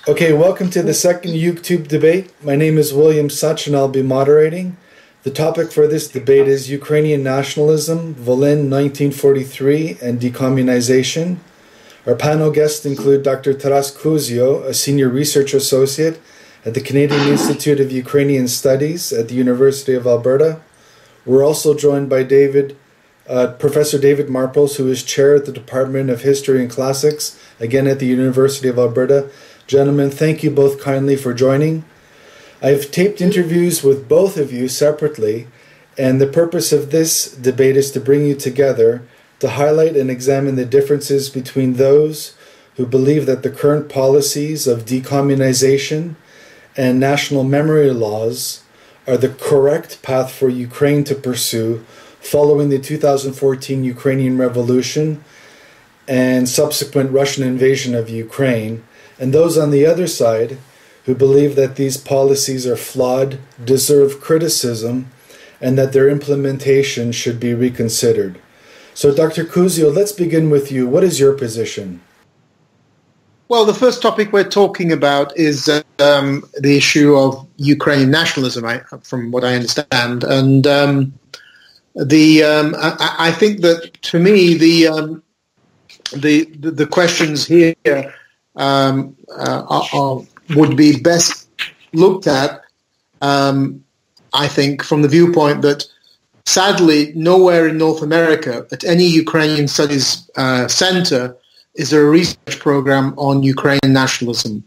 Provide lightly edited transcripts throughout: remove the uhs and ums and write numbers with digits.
Okay, welcome to the second YouTube debate. My name is William Such and I'll be moderating. The topic for this debate is Ukrainian Nationalism, Volyn 1943 and Decommunization. Our panel guests include Dr. Taras Kuzio, a senior research associate at the Canadian Institute of Ukrainian Studies at the University of Alberta. We're also joined by Professor David Marples, who is chair at the Department of History and Classics, again at the University of Alberta. Gentlemen, thank you both kindly for joining. I've taped interviews with both of you separately, and the purpose of this debate is to bring you together to highlight and examine the differences between those who believe that the current policies of decommunization and national memory laws are the correct path for Ukraine to pursue following the 2014 Ukrainian Revolution and subsequent Russian invasion of Ukraine, and those on the other side who believe that these policies are flawed, deserve criticism, and that their implementation should be reconsidered. So, Dr. Kuzio, let's begin with you. What is your position? Well, the first topic we're talking about is the issue of Ukrainian nationalism, from what I understand. And I think that, to me, the questions here would be best looked at, I think, from the viewpoint that, sadly, nowhere in North America, at any Ukrainian Studies center, is there a research program on Ukrainian nationalism.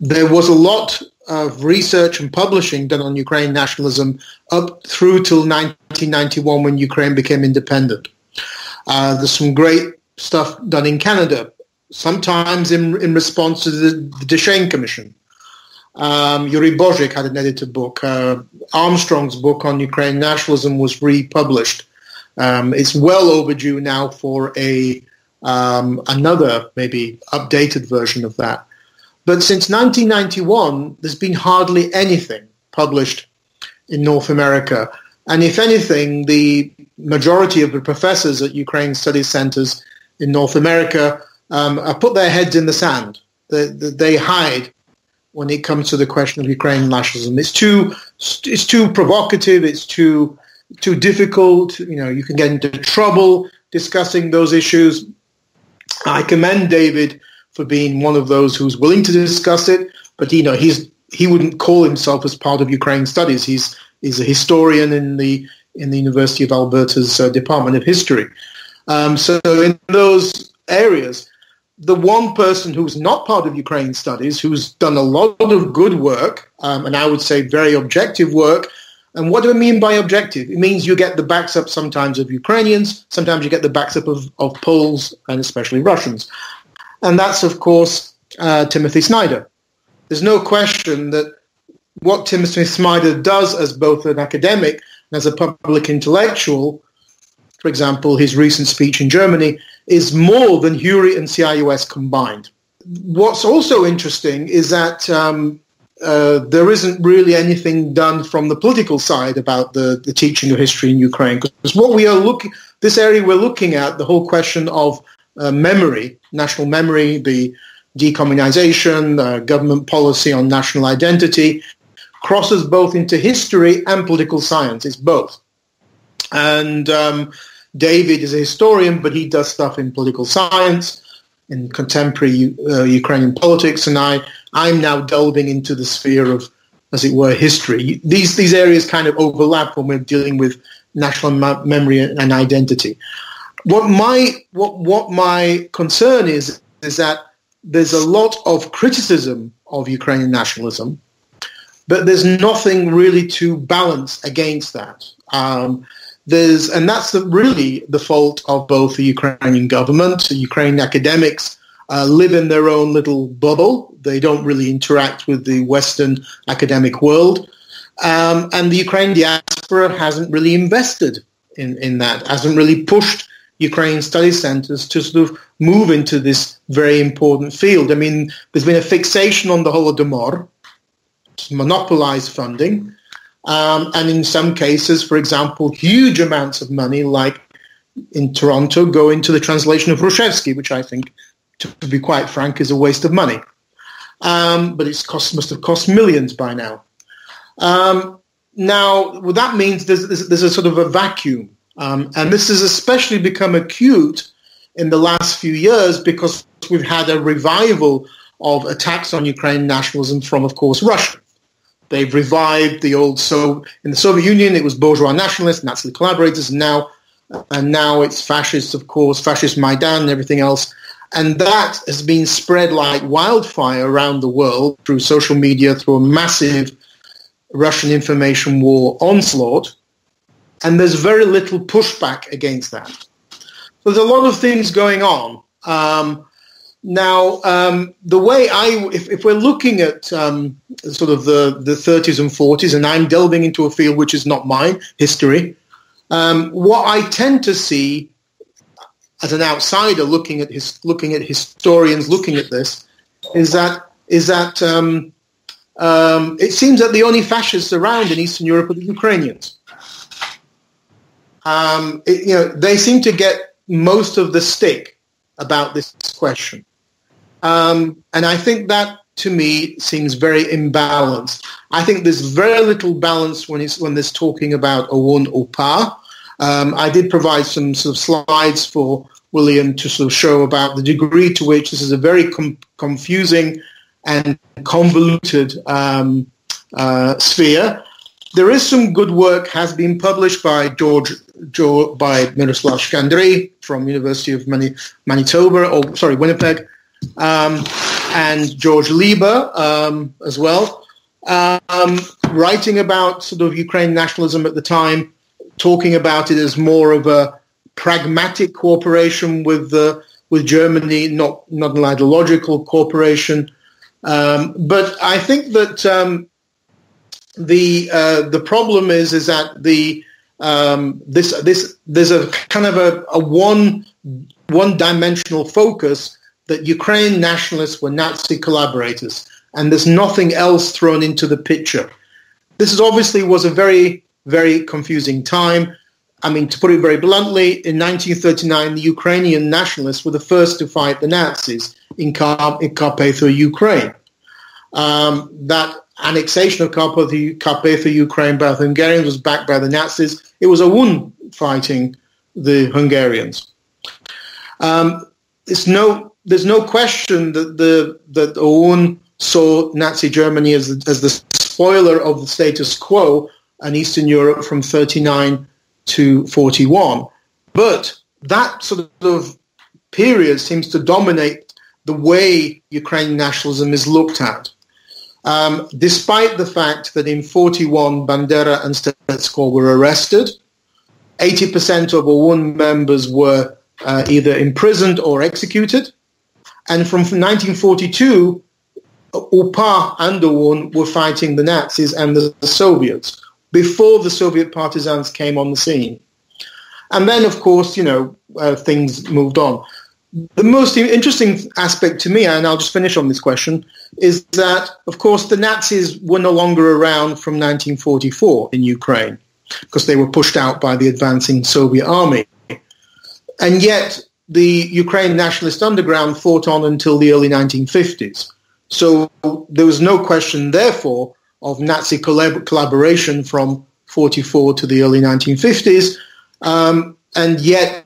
There was a lot of research and publishing done on Ukrainian nationalism up through till 1991 when Ukraine became independent. There's some great stuff done in Canada, sometimes in response to the Decommunization Commission. Yuri Bozic had an edited book. Armstrong's book on Ukrainian nationalism was republished. It's well overdue now for another, maybe updated version of that. But since 1991, there's been hardly anything published in North America. And if anything, the majority of the professors at Ukrainian Studies Centers in North America put their heads in the sand. They hide when it comes to the question of Ukrainian nationalism. It's too provocative. It's too difficult. You can get into trouble discussing those issues. I commend David for being one of those who's willing to discuss it, but he wouldn't call himself as part of Ukrainian studies. He's a historian in the University of Alberta's Department of History. So in those areas, the one person who's not part of Ukrainian studies, who's done a lot of good work, and I would say very objective work. And what do I mean by objective? It means you get the backs up sometimes of Ukrainians, sometimes you get the backs up of Poles, and especially Russians. And that's, of course, Timothy Snyder. There's no question that what Timothy Snyder does as both an academic and as a public intellectual, for example, his recent speech in Germany, is more than Huri and CIUS combined. What's also interesting is that there isn't really anything done from the political side about the teaching of history in Ukraine. Because this area we're looking at, the whole question of memory, national memory, the decommunization, government policy on national identity, crosses both into history and political science. It's both. And David is a historian, but he does stuff in political science, in contemporary Ukrainian politics, and I'm now delving into the sphere of, as it were, history. These areas kind of overlap when we're dealing with national memory and identity. What my concern is that there's a lot of criticism of Ukrainian nationalism, but there's nothing really to balance against that. And that's really the fault of both the Ukrainian government. The Ukrainian academics live in their own little bubble. They don't really interact with the Western academic world. And the Ukrainian diaspora hasn't really invested in that, hasn't really pushed Ukrainian studies centers to sort of move into this very important field. I mean, there's been a fixation on the Holodomor, to monopolize funding. And in some cases, for example, huge amounts of money, like in Toronto, go into the translation of Hrushevsky, which I think, to be quite frank, is a waste of money. but must have cost millions by now. Now, what that means, there's a sort of a vacuum, and this has especially become acute in the last few years because we've had a revival of attacks on Ukrainian nationalism from, of course, Russia. They've revived the old, in the Soviet Union, it was bourgeois nationalists, Nazi collaborators, and now it's fascists, of course, fascist Maidan and everything else. And that has been spread like wildfire around the world through social media, through a massive Russian information war onslaught. And there's very little pushback against that. So there's a lot of things going on. Now, the way if we're looking at sort of the 30s and 40s, and I'm delving into a field which is not mine, history, what I tend to see as an outsider looking at historians looking at this is that it seems that the only fascists around in Eastern Europe are the Ukrainians. They seem to get most of the stick about this question. And I think that, to me, seems very imbalanced. I think there's very little balance when there's talking about OUN or PA. I did provide some sort of slides for William to sort of show about the degree to which this is a very confusing and convoluted sphere. There is some good work has been published by Myroslav Shkandrij from University of Winnipeg, and George Liber as well, writing about sort of Ukrainian nationalism at the time, talking about it as more of a pragmatic cooperation with Germany, not an ideological cooperation. But I think that the problem is that there's a kind of a one-dimensional focus that Ukrainian nationalists were Nazi collaborators, and there's nothing else thrown into the picture. This obviously was a very, very confusing time. I mean, to put it very bluntly, in 1939, the Ukrainian nationalists were the first to fight the Nazis in Carpatho-Ukraine. That annexation of Carpatho-Ukraine by the Hungarians was backed by the Nazis. It was OUN fighting the Hungarians. There's no question that OUN saw Nazi Germany as the spoiler of the status quo in Eastern Europe from 1939 to 1941. But that sort of period seems to dominate the way Ukrainian nationalism is looked at. Despite the fact that in 1941 Bandera and Stetsko were arrested, 80% of OUN members were either imprisoned or executed, and from 1942, UPA and OUN were fighting the Nazis and the Soviets before the Soviet partisans came on the scene. And then, of course, things moved on. The most interesting aspect to me, and I'll just finish on this question, is that, of course, the Nazis were no longer around from 1944 in Ukraine because they were pushed out by the advancing Soviet army. And yet the Ukrainian nationalist underground fought on until the early 1950s. So there was no question, therefore, of Nazi collaboration from 1944 to the early 1950s. And yet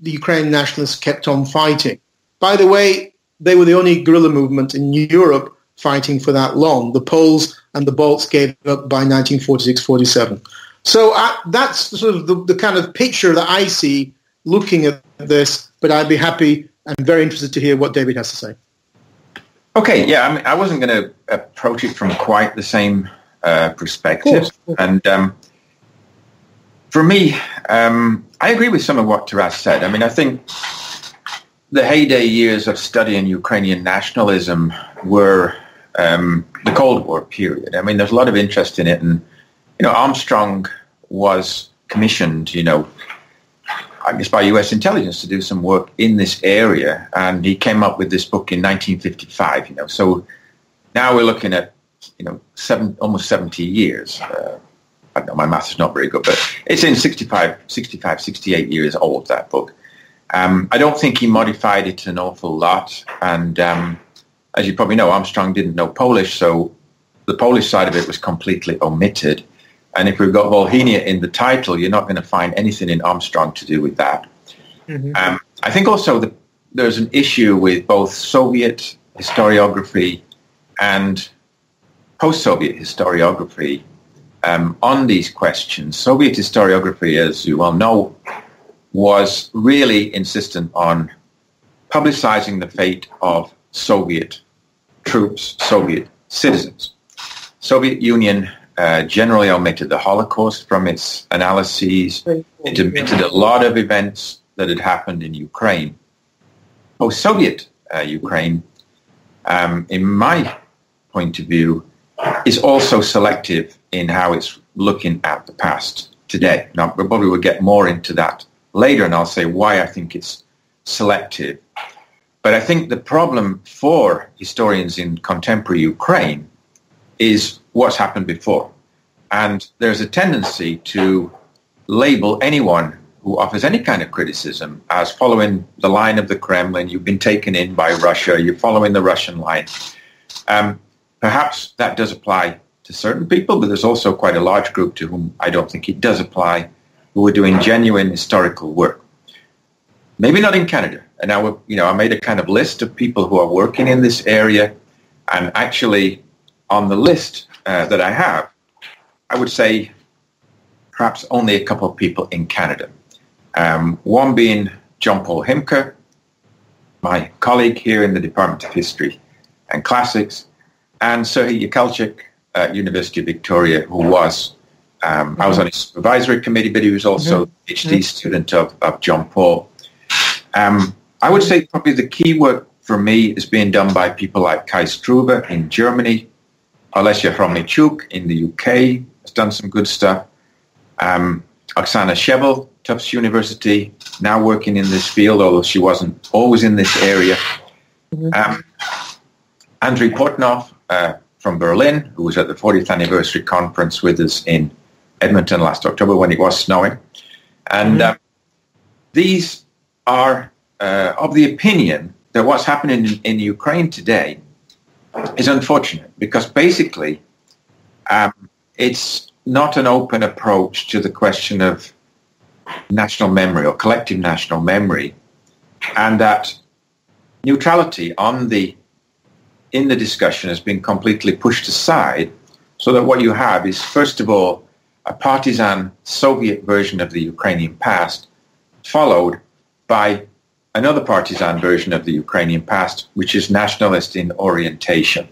the Ukrainian nationalists kept on fighting. By the way, they were the only guerrilla movement in Europe fighting for that long. The Poles and the Balts gave up by 1946-47. So that's sort of the kind of picture that I see looking at this, but I'd be happy and very interested to hear what David has to say. Okay, yeah, I mean, I wasn't going to approach it from quite the same perspective. And for me, I agree with some of what Taras said. I mean, I think the heyday years of studying Ukrainian nationalism were the Cold War period. I mean, there's a lot of interest in it. And, Armstrong was commissioned, I guess by U.S. intelligence to do some work in this area. And he came up with this book in 1955, So now we're looking at, almost 70 years. I don't know, my math is not very good, but it's in 68 years old, that book. I don't think he modified it an awful lot. And as you probably know, Armstrong didn't know Polish, so the Polish side of it was completely omitted. And if we've got Volhynia in the title, you're not going to find anything in Armstrong to do with that. Mm-hmm. I think also there's an issue with both Soviet historiography and post-Soviet historiography on these questions. Soviet historiography, as you well know, was really insistent on publicizing the fate of Soviet troops, Soviet citizens. Soviet Union generally omitted the Holocaust from its analyses. It omitted a lot of events that had happened in Ukraine. Post-Soviet Ukraine, in my point of view, is also selective in how it's looking at the past today. Now, probably we'll get more into that later, and I'll say why I think it's selective. But I think the problem for historians in contemporary Ukraine is what's happened before. And there's a tendency to label anyone who offers any kind of criticism as following the line of the Kremlin. You've been taken in by Russia. You're following the Russian line. Perhaps that does apply to certain people, but there's also quite a large group to whom I don't think it does apply, who are doing genuine historical work. Maybe not in Canada. And I made a kind of list of people who are working in this area, and actually on the list that I have, I would say perhaps only a couple of people in Canada. One being John Paul Himker, my colleague here in the Department of History and Classics, and Serhiy Yakelchik at University of Victoria, who was, I was on his supervisory committee, but he was also a PhD student of John Paul. I would say probably the key work for me is being done by people like Kai Struve in Germany, Olesya Hromichuk in the UK has done some good stuff, Oksana Shevel, Tufts University, now working in this field, although she wasn't always in this area. Andrei Portnov from Berlin, who was at the 40th anniversary conference with us in Edmonton last October when it was snowing. And these are of the opinion that what's happening in Ukraine today is unfortunate because basically it's not an open approach to the question of national memory or collective national memory, and that neutrality in the discussion has been completely pushed aside, so that what you have is, first of all, a partisan Soviet version of the Ukrainian past, followed by another partisan version of the Ukrainian past, which is nationalist in orientation.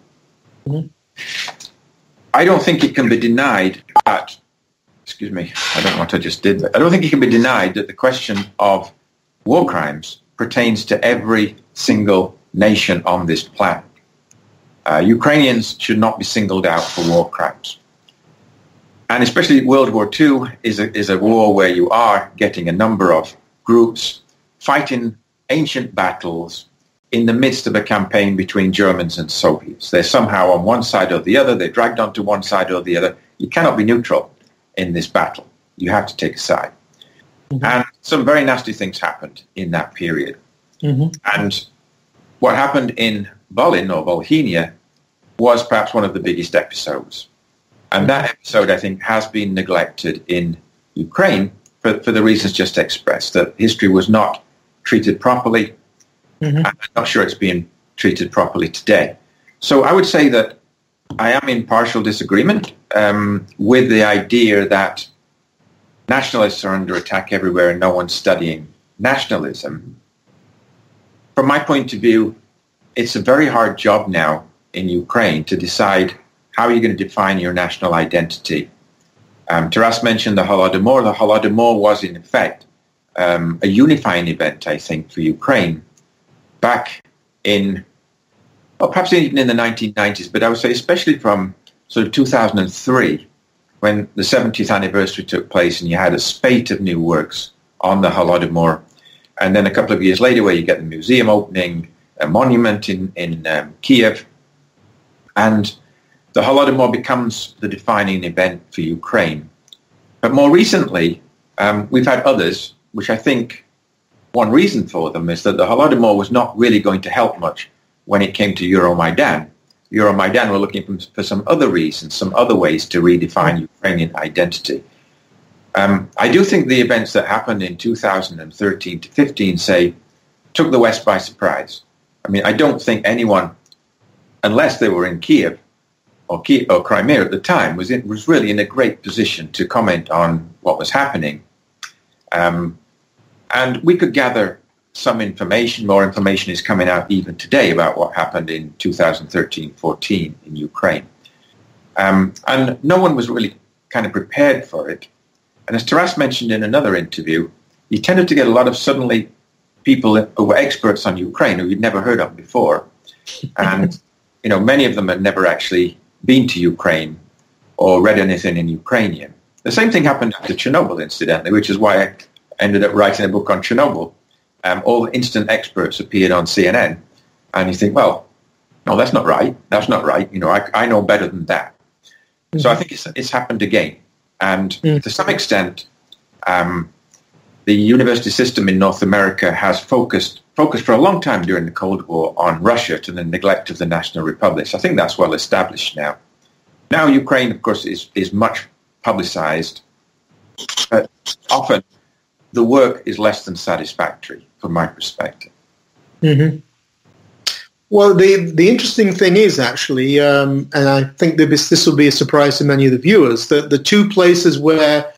I don't think it can be denied that, I don't know what I just did, but I don't think it can be denied that the question of war crimes pertains to every single nation on this planet. Ukrainians should not be singled out for war crimes. And especially World War II is a war where you are getting a number of groups fighting ancient battles in the midst of a campaign between Germans and Soviets. They're somehow on one side or the other. They're dragged onto one side or the other. You cannot be neutral in this battle. You have to take a side. And some very nasty things happened in that period. And what happened in Volyn or Volhynia was perhaps one of the biggest episodes. And that episode, I think, has been neglected in Ukraine for the reasons just expressed, that history was not treated properly. I'm not sure it's being treated properly today. So I would say that I am in partial disagreement with the idea that nationalists are under attack everywhere and no one's studying nationalism. From my point of view, it's a very hard job now in Ukraine to decide how you're going to define your national identity. Taras mentioned the Holodomor. The Holodomor was, in effect, a unifying event, I think, for Ukraine back in, well, perhaps even in the 1990s, but I would say especially from sort of 2003, when the 70th anniversary took place and you had a spate of new works on the Holodomor. And then a couple of years later where you get the museum opening, a monument in Kiev. And the Holodomor becomes the defining event for Ukraine. But more recently, we've had others, which I think one reason for them is that the Holodomor was not really going to help much when it came to Euromaidan. Euromaidan were looking for some other reasons, some other ways to redefine Ukrainian identity. I do think the events that happened in 2013 to 15, say, took the West by surprise. I mean, I don't think anyone, unless they were in Kiev or Crimea at the time, was really in a great position to comment on what was happening. And we could gather some information. More information is coming out even today about what happened in 2013-14 in Ukraine. And no one was really kind of prepared for it. And as Taras mentioned in another interview, you tended to get a lot of suddenly people who were experts on Ukraine who you'd never heard of before. And, you know, many of them had never actually been to Ukraine or read anything in Ukrainian. The same thing happened after Chernobyl, incidentally, which is why I ended up writing a book on Chernobyl. All the instant experts appeared on CNN. And you think, well, no, that's not right. That's not right. You know, I know better than that. Mm-hmm. So I think it's happened again. And to some extent, the university system in North America has focused for a long time during the Cold War on Russia to the neglect of the national republics. I think that's well established now. Now Ukraine, of course, is much publicized, but often the work is less than satisfactory from my perspective. Mm-hmm. Well, the interesting thing is actually, and I think this will be a surprise to many of the viewers, that the two places where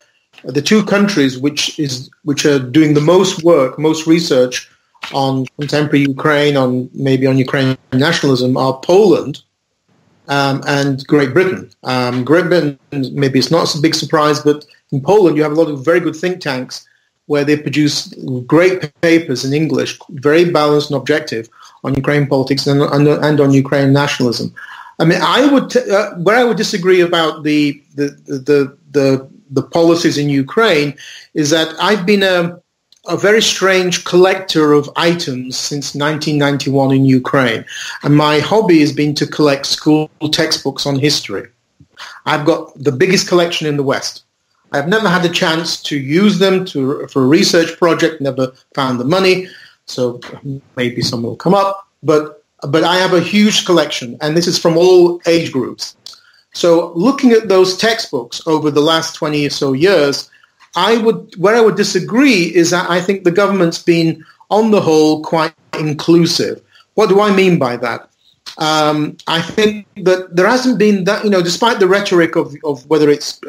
the two countries which are doing the most work, most research on contemporary Ukraine, maybe on Ukrainian nationalism, are Poland and Great Britain. Great Britain, maybe it's not a big surprise, but in Poland you have a lot of very good think tanks where they produce great papers in English, very balanced and objective, on Ukrainian politics and on Ukrainian nationalism. I mean, where I would disagree about the policies in Ukraine is that I've been a very strange collector of items since 1991 in Ukraine, and my hobby has been to collect school textbooks on history. I've got the biggest collection in the West. I've never had a chance to use them for a research project, never found the money. So maybe some will come up, but I have a huge collection, and this is from all age groups. So looking at those textbooks over the last 20 or so years, where I would disagree is that I think the government's been, on the whole, quite inclusive. What do I mean by that? I think that there hasn't been that, despite the rhetoric of whether it's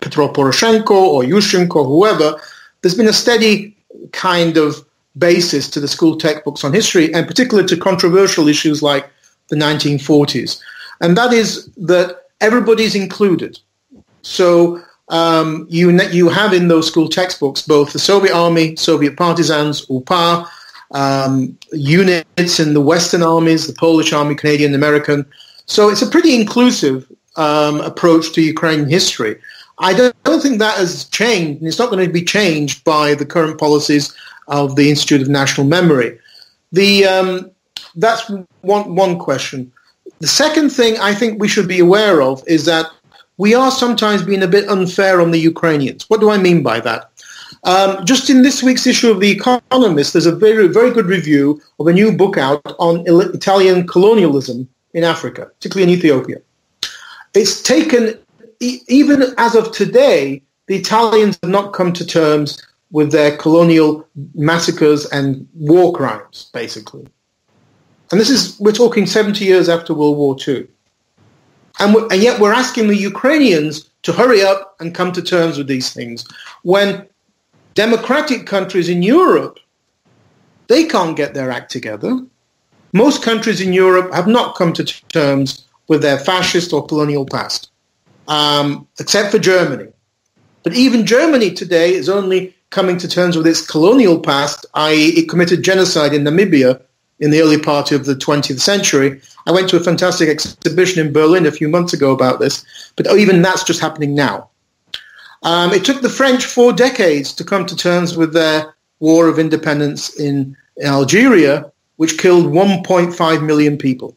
Petro Poroshenko or Yushchenko or whoever, there's been a steady kind of basis to the school textbooks on history, and particularly to controversial issues like the 1940s. And that is that everybody's included. So you have in those school textbooks both the Soviet army, Soviet partisans, UPA, units in the Western armies, the Polish army, Canadian, American. So it's a pretty inclusive approach to Ukrainian history. I don't think that has changed, and it's not going to be changed by the current policies of the Institute of National Memory. That's one question. The second thing I think we should be aware of is that we are sometimes being a bit unfair on the Ukrainians. What do I mean by that? Just in this week's issue of The Economist, there's a very, very good review of a new book out on Italian colonialism in Africa, particularly in Ethiopia. It's taken, even as of today, the Italians have not come to terms with their colonial massacres and war crimes, basically. And we're talking 70 years after World War II. And yet we're asking the Ukrainians to hurry up and come to terms with these things, when democratic countries in Europe, they can't get their act together. Most countries in Europe have not come to terms with their fascist or colonial past, except for Germany. But even Germany today is only coming to terms with its colonial past, i.e. it committed genocide in Namibia in the early part of the 20th century. I went to a fantastic exhibition in Berlin a few months ago about this, but even that's just happening now. It took the French 4 decades to come to terms with their war of independence in Algeria, which killed 1.5 million people.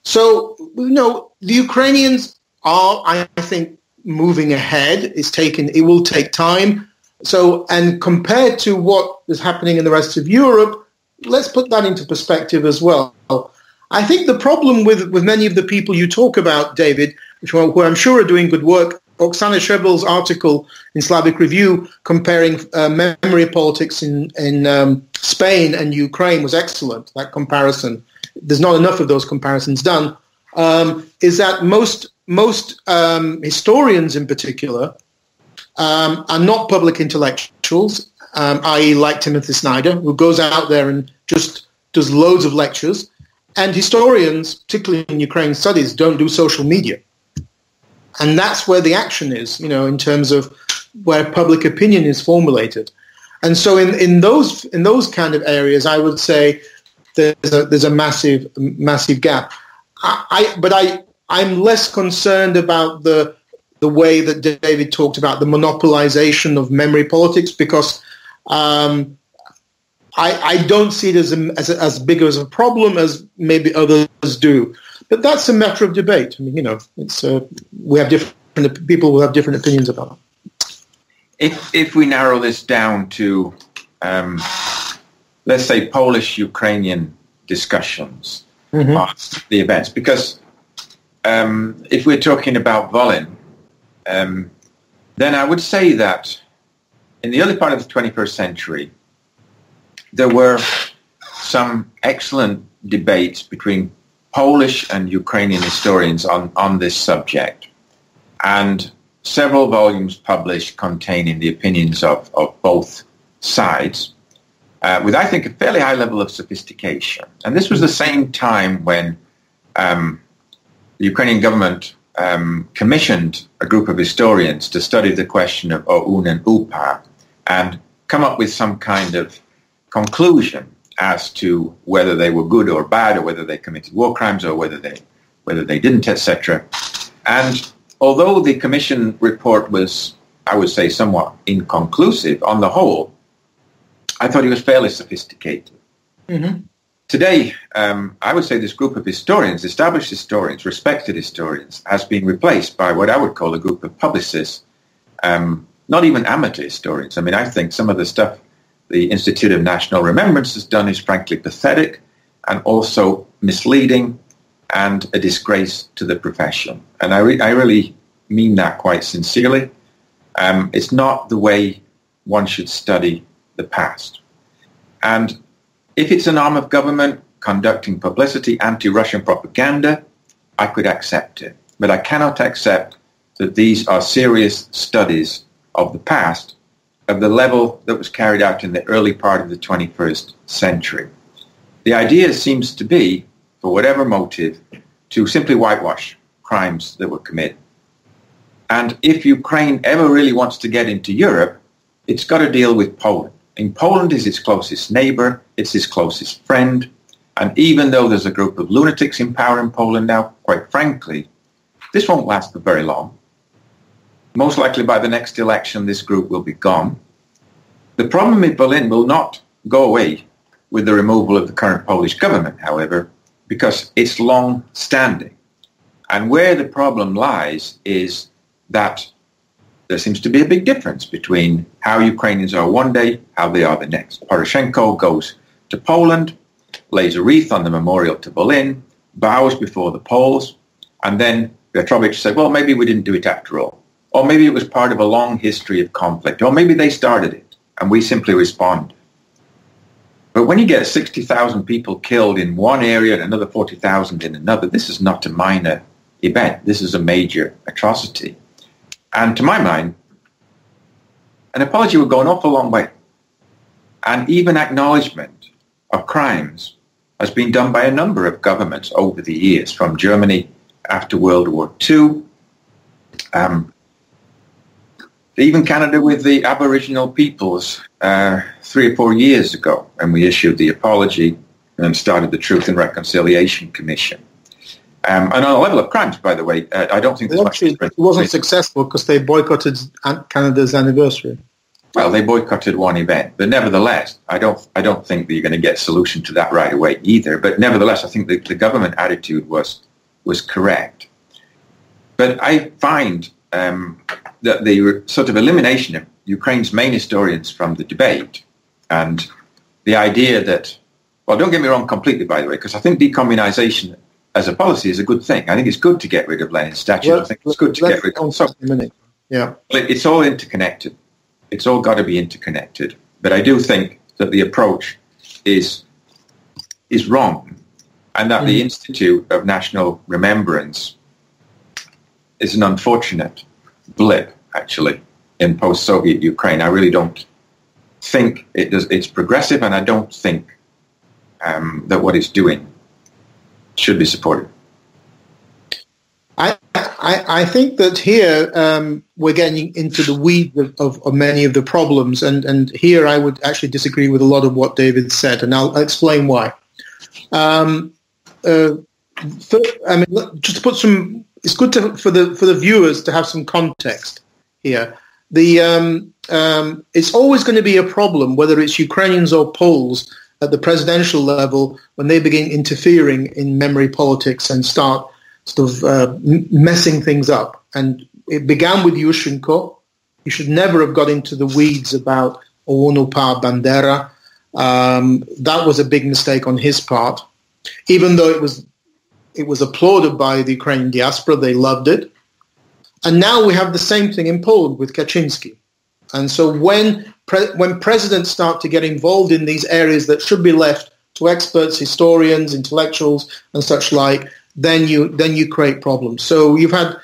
So, the Ukrainians are, I think, moving ahead. It will take time. So, and compared to what is happening in the rest of Europe, let's put that into perspective as well. I think the problem with many of the people you talk about, David, who I'm sure are doing good work, Oksana Shebel's article in Slavic Review comparing memory politics in Spain and Ukraine was excellent, that comparison. There's not enough of those comparisons done. Is that most historians in particular are not public intellectuals, i.e. like Timothy Snyder, who goes out there and just does loads of lectures. And historians, particularly in Ukraine studies, don't do social media. And that's where the action is, in terms of where public opinion is formulated. And so in those kind of areas, I would say there's a massive gap. I'm less concerned about the way that David talked about the monopolization of memory politics, because I don't see it as big as a problem as maybe others do. But that's a matter of debate. I mean, it's we have different people who have different opinions about it. If we narrow this down to, let's say, Polish-Ukrainian discussions on the events, because if we're talking about Volyn, then I would say that in the early part of the 21st century, there were some excellent debates between Polish and Ukrainian historians on this subject, and several volumes published containing the opinions of both sides, with, I think, a fairly high level of sophistication. And this was the same time when the Ukrainian government commissioned a group of historians to study the question of OUN and UPA and come up with some kind of conclusion as to whether they were good or bad, or whether they committed war crimes, or whether they didn't, etc. And although the commission report was, I would say, somewhat inconclusive on the whole, I thought it was fairly sophisticated. Mm-hmm. Today, I would say this group of historians, established historians, respected historians, has been replaced by what I would call a group of publicists, not even amateur historians. I mean, I think some of the stuff the Institute of National Remembrance has done is frankly pathetic and also misleading and a disgrace to the profession. And I really mean that quite sincerely. It's not the way one should study the past. And if it's an arm of government conducting publicity, anti-Russian propaganda, I could accept it. But I cannot accept that these are serious studies of the past of the level that was carried out in the early part of the 21st century. The idea seems to be, for whatever motive, to simply whitewash crimes that were committed. And if Ukraine ever really wants to get into Europe, it's got to deal with Poland. And Poland is its closest neighbor, it's its closest friend, and even though there's a group of lunatics in power in Poland now, quite frankly, this won't last for very long. Most likely by the next election, this group will be gone. The problem with Volyn will not go away with the removal of the current Polish government, however, because it's long-standing. And where the problem lies is that there seems to be a big difference between how Ukrainians are one day, how they are the next. Poroshenko goes to Poland, lays a wreath on the memorial to Volyn, bows before the Poles, and then Viatrovych said, well, maybe we didn't do it after all. Or maybe it was part of a long history of conflict. Or maybe they started it, and we simply respond. But when you get 60,000 people killed in one area and another 40,000 in another, this is not a minor event. This is a major atrocity. And to my mind, an apology would go an awful long way. And even acknowledgement of crimes has been done by a number of governments over the years, from Germany after World War II, even Canada with the Aboriginal peoples 3 or 4 years ago, when we issued the apology and started the Truth and Reconciliation Commission. And on a level of crimes, by the way, I don't think there's much difference. It wasn't successful because they boycotted Canada's anniversary. Well, they boycotted one event, but nevertheless, I don't think that you're going to get a solution to that right away either. But nevertheless, I think the government attitude was correct. But I find that the sort of elimination of Ukraine's main historians from the debate, and the idea that Well, don't get me wrong completely, by the way, because I think decommunization as a policy is a good thing. I think it's good to get rid of Lenin's statue. I think it's good to get rid of... So, yeah. It's all interconnected. It's all got to be interconnected. But I do think that the approach is wrong, and that the Institute of National Remembrance is an unfortunate blip, actually, in post-Soviet Ukraine. I really don't think it's progressive, and I don't think that what it's doing should be supported. I think that here we're getting into the weeds of many of the problems, and here I would actually disagree with a lot of what David said, and I'll explain why. Just to put some, it's good for the viewers to have some context here. It's always going to be a problem, whether it's Ukrainians or Poles at the presidential level, when they begin interfering in memory politics and start sort of messing things up. And it began with Yushchenko. He should never have got into the weeds about Stepan Bandera. That was a big mistake on his part, even though it was applauded by the Ukrainian diaspora. They loved it. And now we have the same thing in Poland with Kaczynski. And so when presidents start to get involved in these areas that should be left to experts, historians, intellectuals, and such like, then you create problems. So you've had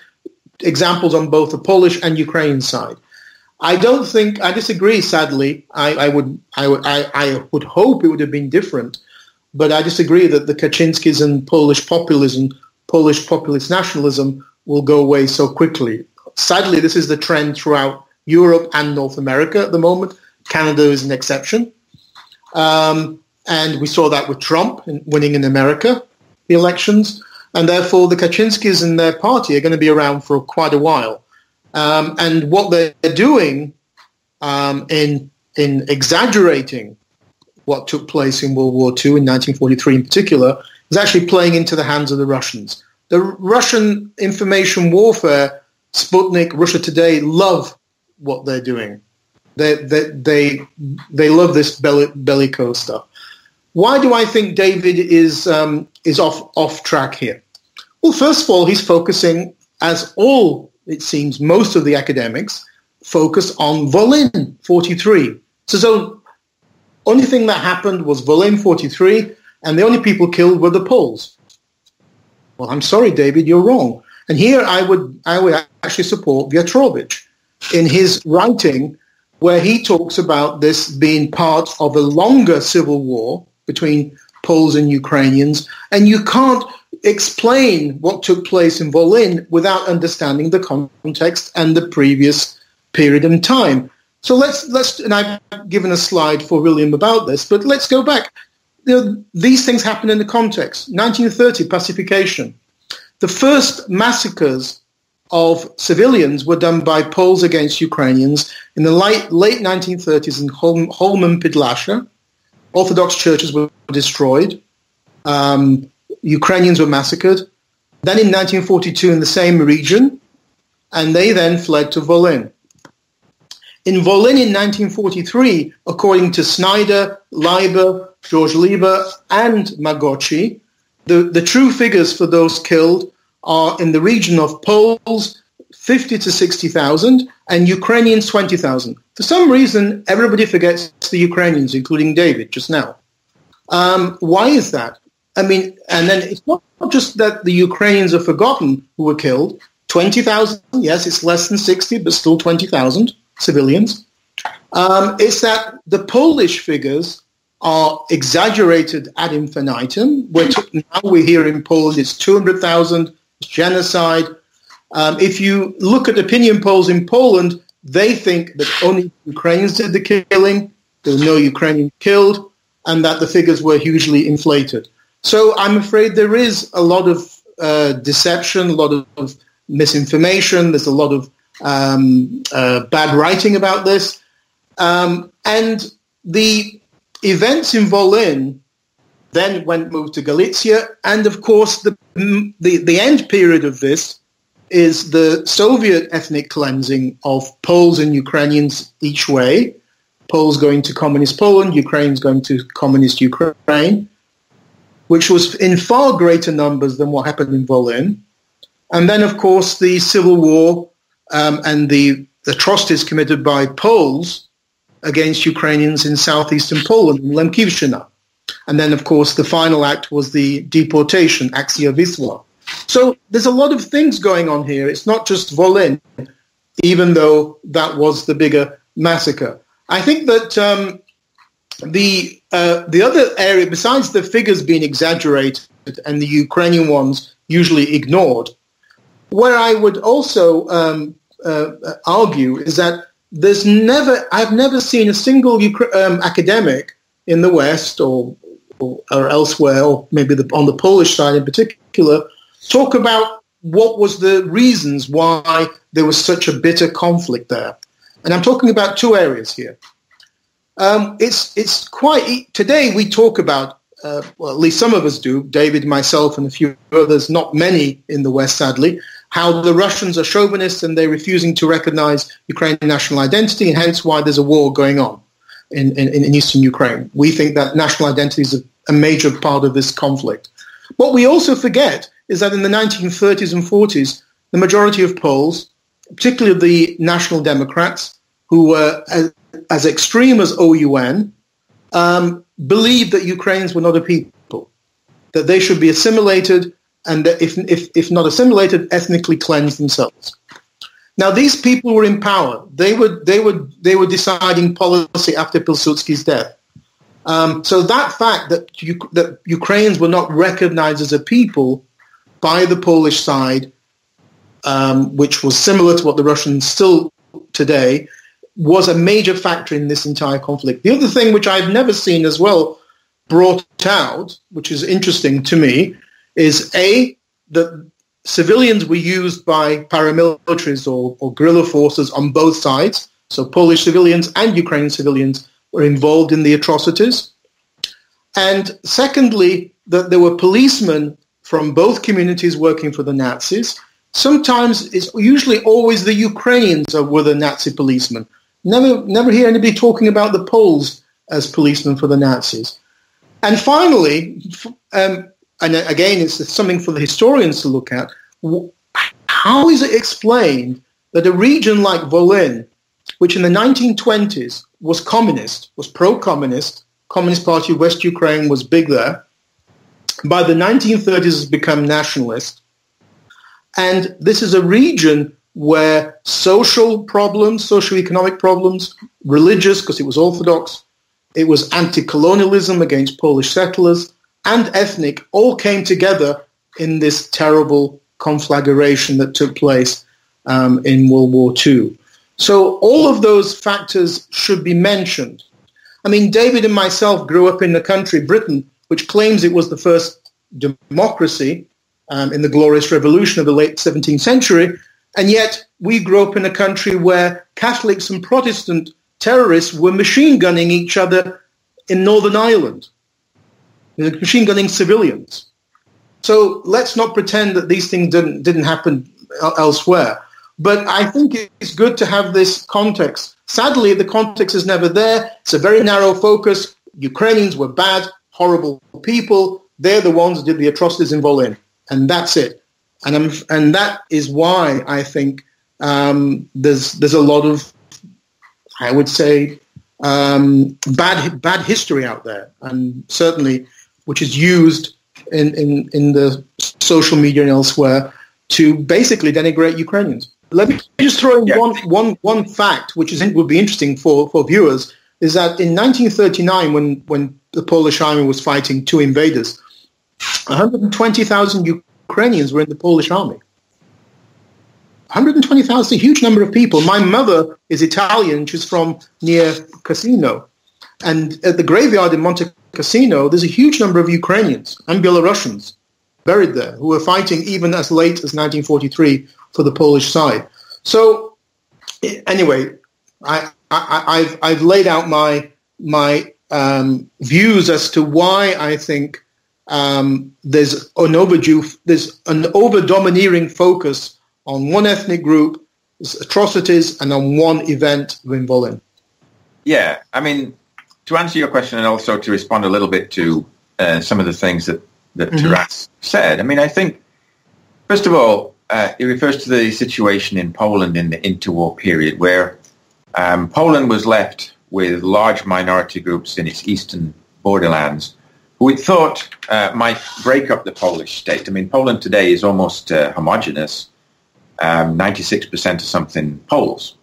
examples on both the Polish and Ukrainian side. I disagree, sadly. I would hope it would have been different, but I disagree that the Kaczynskis and Polish populism, Polish populist nationalism will go away so quickly. Sadly, this is the trend throughout Europe and North America at the moment. Canada is an exception. And we saw that with Trump winning in America, the elections. And therefore, the Kaczynskis and their party are going to be around for quite a while. And what they're doing in exaggerating what took place in World War II, in 1943 in particular, is actually playing into the hands of the Russians. The Russian information warfare, Sputnik, Russia Today, love what they're doing. They love this bellico stuff. Why do I think David is off track here? Well, first of all, he's focusing, as all, it seems, most of the academics focus on Volyn 43. So only thing that happened was Volyn 43, and the only people killed were the Poles. Well, I'm sorry, David, you're wrong. And here I would actually support Viatrovych in his writing, where he talks about this being part of a longer civil war between Poles and Ukrainians, and you can't explain what took place in Volyn without understanding the context and the previous period in time. So let's and I've given a slide for William about this, but let's go back. These things happen in the context. 1930, pacification. The first massacres of civilians were done by Poles against Ukrainians in the late 1930s in Holmen Podlasia. Orthodox churches were destroyed. Ukrainians were massacred. Then in 1942 in the same region, and they then fled to Volyn. In Volyn in 1943, according to Snyder, Liber, George Liber, and Magocsi, the true figures for those killed are in the region of Poles, 50 to 60,000, and Ukrainians, 20,000. For some reason, everybody forgets the Ukrainians, including David, just now. Why is that? I mean, and then it's not just that the Ukrainians are forgotten who were killed. 20,000, yes, it's less than 60, but still 20,000 civilians. It's that the Polish figures are exaggerated ad infinitum. Now we're here in Poland, it's 200,000, it's genocide. If you look at opinion polls in Poland, they think that only Ukrainians did the killing, there were no Ukrainians killed, and that the figures were hugely inflated. So I'm afraid there is a lot of deception, a lot of misinformation, there's a lot of bad writing about this. And the events in Volyn then moved to Galicia, and of course the end period of this is the Soviet ethnic cleansing of Poles and Ukrainians each way. Poles going to communist Poland, Ukrainians going to communist Ukraine. which was in far greater numbers than what happened in Volyn. And then, of course, the Civil War and the atrocities committed by Poles against Ukrainians in southeastern Poland, in Lemkivщина. And then, of course, the final act was the deportation, Akcja Wisła. So there's a lot of things going on here. It's not just Volyn, even though that was the bigger massacre. I think that the other area, besides the figures being exaggerated and the Ukrainian ones usually ignored, where I would also argue is that I've never seen a single academic in the West or elsewhere, or maybe on the Polish side in particular, talk about what was the reasons why there was such a bitter conflict there. And I'm talking about two areas here. It's quite, today we talk about, well, at least some of us do, David, myself, and a few others, not many in the West, sadly, how the Russians are chauvinists and they're refusing to recognize Ukrainian national identity, and hence why there's a war going on in eastern Ukraine. We think that national identity is a major part of this conflict. What we also forget is that in the 1930s and 40s, the majority of Poles, particularly the National Democrats, who were as extreme as OUN, believed that Ukrainians were not a people, that they should be assimilated, and that if not assimilated, ethnically cleanse themselves. Now, these people were in power. They were deciding policy after Pilsudski's death. So that fact that Ukrainians were not recognized as a people by the Polish side, which was similar to what the Russians still today, was a major factor in this entire conflict. The other thing which I've never seen as well brought out, which is interesting to me, is that civilians were used by paramilitaries or guerrilla forces on both sides. So Polish civilians and Ukrainian civilians were involved in the atrocities. And secondly, that there were policemen from both communities working for the Nazis. Sometimes it's usually always the Ukrainians were the Nazi policemen. Never hear anybody talking about the Poles as policemen for the Nazis. And finally, and again, it's something for the historians to look at, how is it explained that a region like Volyn, which in the 1920s was communist, was pro-communist, Communist Party of West Ukraine was big there, by the 1930s has become nationalist. And this is a region where social problems, socioeconomic problems, religious, because it was Orthodox, it was anti-colonialism against Polish settlers, and ethnic, all came together in this terrible conflagration that took place in World War II. So all of those factors should be mentioned. I mean, David and myself grew up in a country, Britain, which claims it was the first democracy in the Glorious Revolution of the late 17th century, and yet we grew up in a country where Catholics and Protestant terrorists were machine gunning each other in Northern Ireland, machine gunning civilians. So let's not pretend that these things didn't happen elsewhere. But I think it's good to have this context. Sadly, the context is never there. It's a very narrow focus. Ukrainians were bad, horrible people. They're the ones who did the atrocities in Volyn. And that's it. And that is why I think there's a lot of, I would say, bad history out there, and certainly which is used in the social media and elsewhere to basically denigrate Ukrainians. Let me just throw in one fact, which would be interesting for viewers, is that in 1939, when the Polish army was fighting two invaders, 120,000 Ukrainians were in the Polish army. 120,000, a huge number of people. My mother is Italian. She's from near Cassino. And at the graveyard in Monte Cassino, there's a huge number of Ukrainians and Belarusians buried there who were fighting even as late as 1943 for the Polish side. So anyway, I've laid out my views as to why I think there's an over-domineering focus on one ethnic group, atrocities, and on one event in Volyn. Yeah, I mean, to answer your question and also to respond a little bit to some of the things that that Taras said. I mean, I think, first of all, it refers to the situation in Poland in the interwar period, where Poland was left with large minority groups in its eastern borderlands who it thought might break up the Polish state. I mean, Poland today is almost homogenous, 96% or something Poles.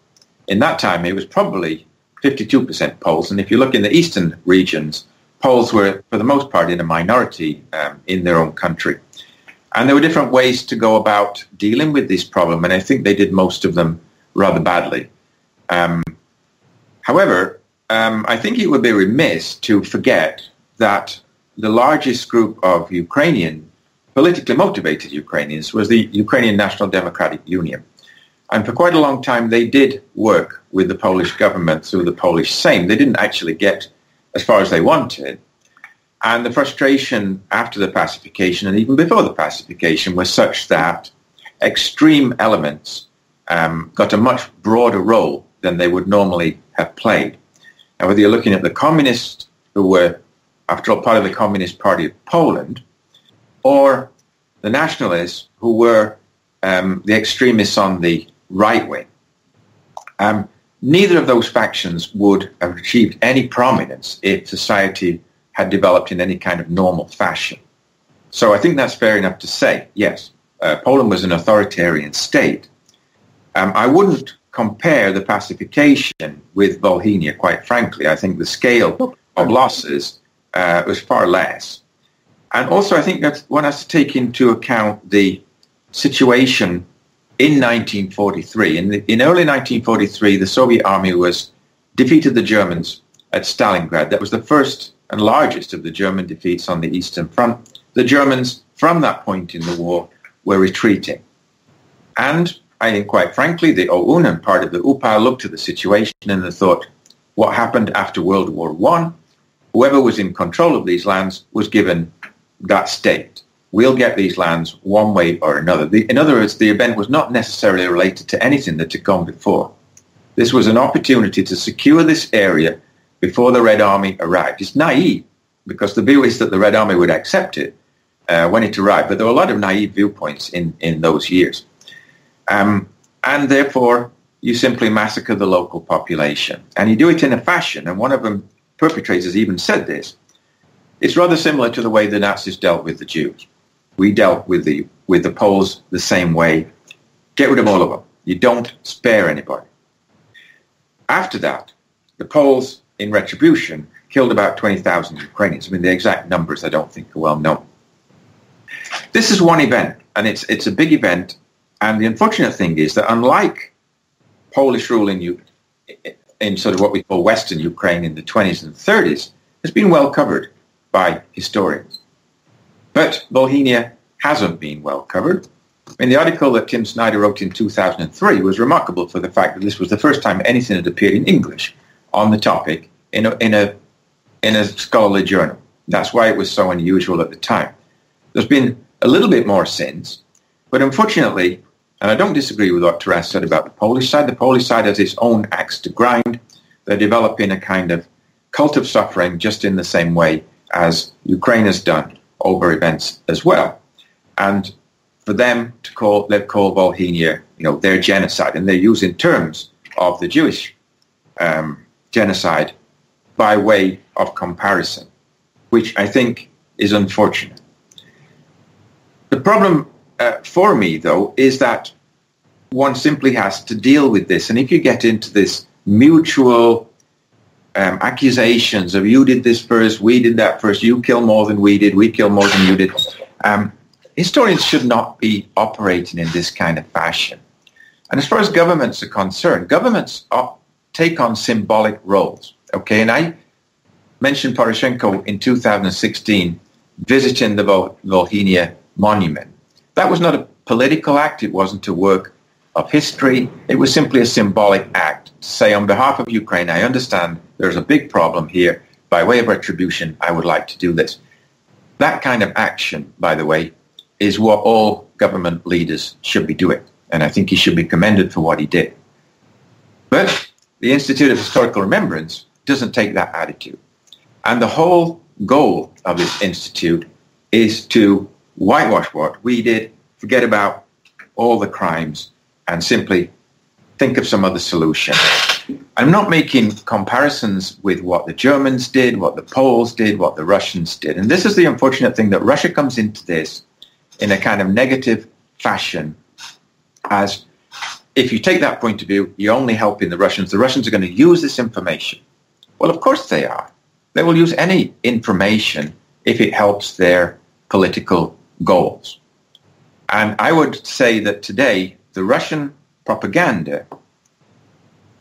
In that time, it was probably 52% Poles. And if you look in the eastern regions, Poles were, for the most part, in a minority in their own country. And there were different ways to go about dealing with this problem, and I think they did most of them rather badly. However, I think it would be remiss to forget that the largest group of Ukrainian, politically motivated Ukrainians, was the Ukrainian National Democratic Union. And for quite a long time, they did work with the Polish government through the Polish Sejm. They didn't actually get as far as they wanted. And the frustration after the pacification and even before the pacification was such that extreme elements got a much broader role than they would normally have played. Now, whether you're looking at the communists, who were, after all, part of the Communist Party of Poland, or the nationalists, who were the extremists on the right wing, neither of those factions would have achieved any prominence if society had developed in any kind of normal fashion. So I think that's fair enough to say, yes, Poland was an authoritarian state. I wouldn't compare the pacification with Volhynia, quite frankly. I think the scale of losses was far less. And also I think that one has to take into account the situation in 1943. In early 1943, the Soviet army defeated the Germans at Stalingrad. That was the first and largest of the German defeats on the Eastern Front. The Germans, from that point in the war, were retreating. And I think, quite frankly, the OUN and part of the UPA looked at the situation and they thought, what happened after World War I? Whoever was in control of these lands was given that state. We'll get these lands one way or another. In other words, the event was not necessarily related to anything that had gone before. This was an opportunity to secure this area before the Red Army arrived. It's naive, because the view is that the Red Army would accept it when it arrived, but there were a lot of naive viewpoints in those years. And therefore, you simply massacre the local population. And you do it in a fashion, and one of the perpetrators even said this, it's rather similar to the way the Nazis dealt with the Jews. We dealt with the Poles the same way. Get rid of all of them. You don't spare anybody. After that, the Poles, in retribution, killed about 20,000 Ukrainians. I mean, the exact numbers I don't think are well known. This is one event, and it's a big event. And the unfortunate thing is that unlike Polish rule in sort of what we call Western Ukraine in the 20s and 30s, it's been well covered by historians. But Volhynia hasn't been well covered. I mean, the article that Tim Snyder wrote in 2003 was remarkable for the fact that this was the first time anything had appeared in English on the topic in a scholarly journal. That's why it was so unusual at the time. There's been a little bit more since, but unfortunately, and I don't disagree with what Taras said about the Polish side has its own axe to grind. They're developing a kind of cult of suffering just in the same way as Ukraine has done over events as well. And for them they've called Volhynia, their genocide, and they're using terms of the Jewish genocide by way of comparison, which I think is unfortunate. The problem for me, though, is that one simply has to deal with this. And if you get into this mutual accusations of you did this first, we did that first, you kill more than we did, we kill more than you did, historians should not be operating in this kind of fashion. And as far as governments are concerned, governments take on symbolic roles. Okay, and I mentioned Poroshenko in 2016 visiting the Volhynia monument. That was not a political act. It wasn't a work of history. It was simply a symbolic act to say, on behalf of Ukraine, I understand there's a big problem here. By way of retribution, I would like to do this. That kind of action, by the way, is what all government leaders should be doing. And I think he should be commended for what he did. But the Institute of Historical Remembrance doesn't take that attitude. And the whole goal of this institute is to whitewash what we did, forget about all the crimes, and simply think of some other solution. I'm not making comparisons with what the Germans did, what the Poles did, what the Russians did. And this is the unfortunate thing, that Russia comes into this in a kind of negative fashion, as if you take that point of view, you're only helping the Russians. The Russians are going to use this information. Well, of course they are. They will use any information if it helps their political goals. And I would say that today, the Russian propaganda,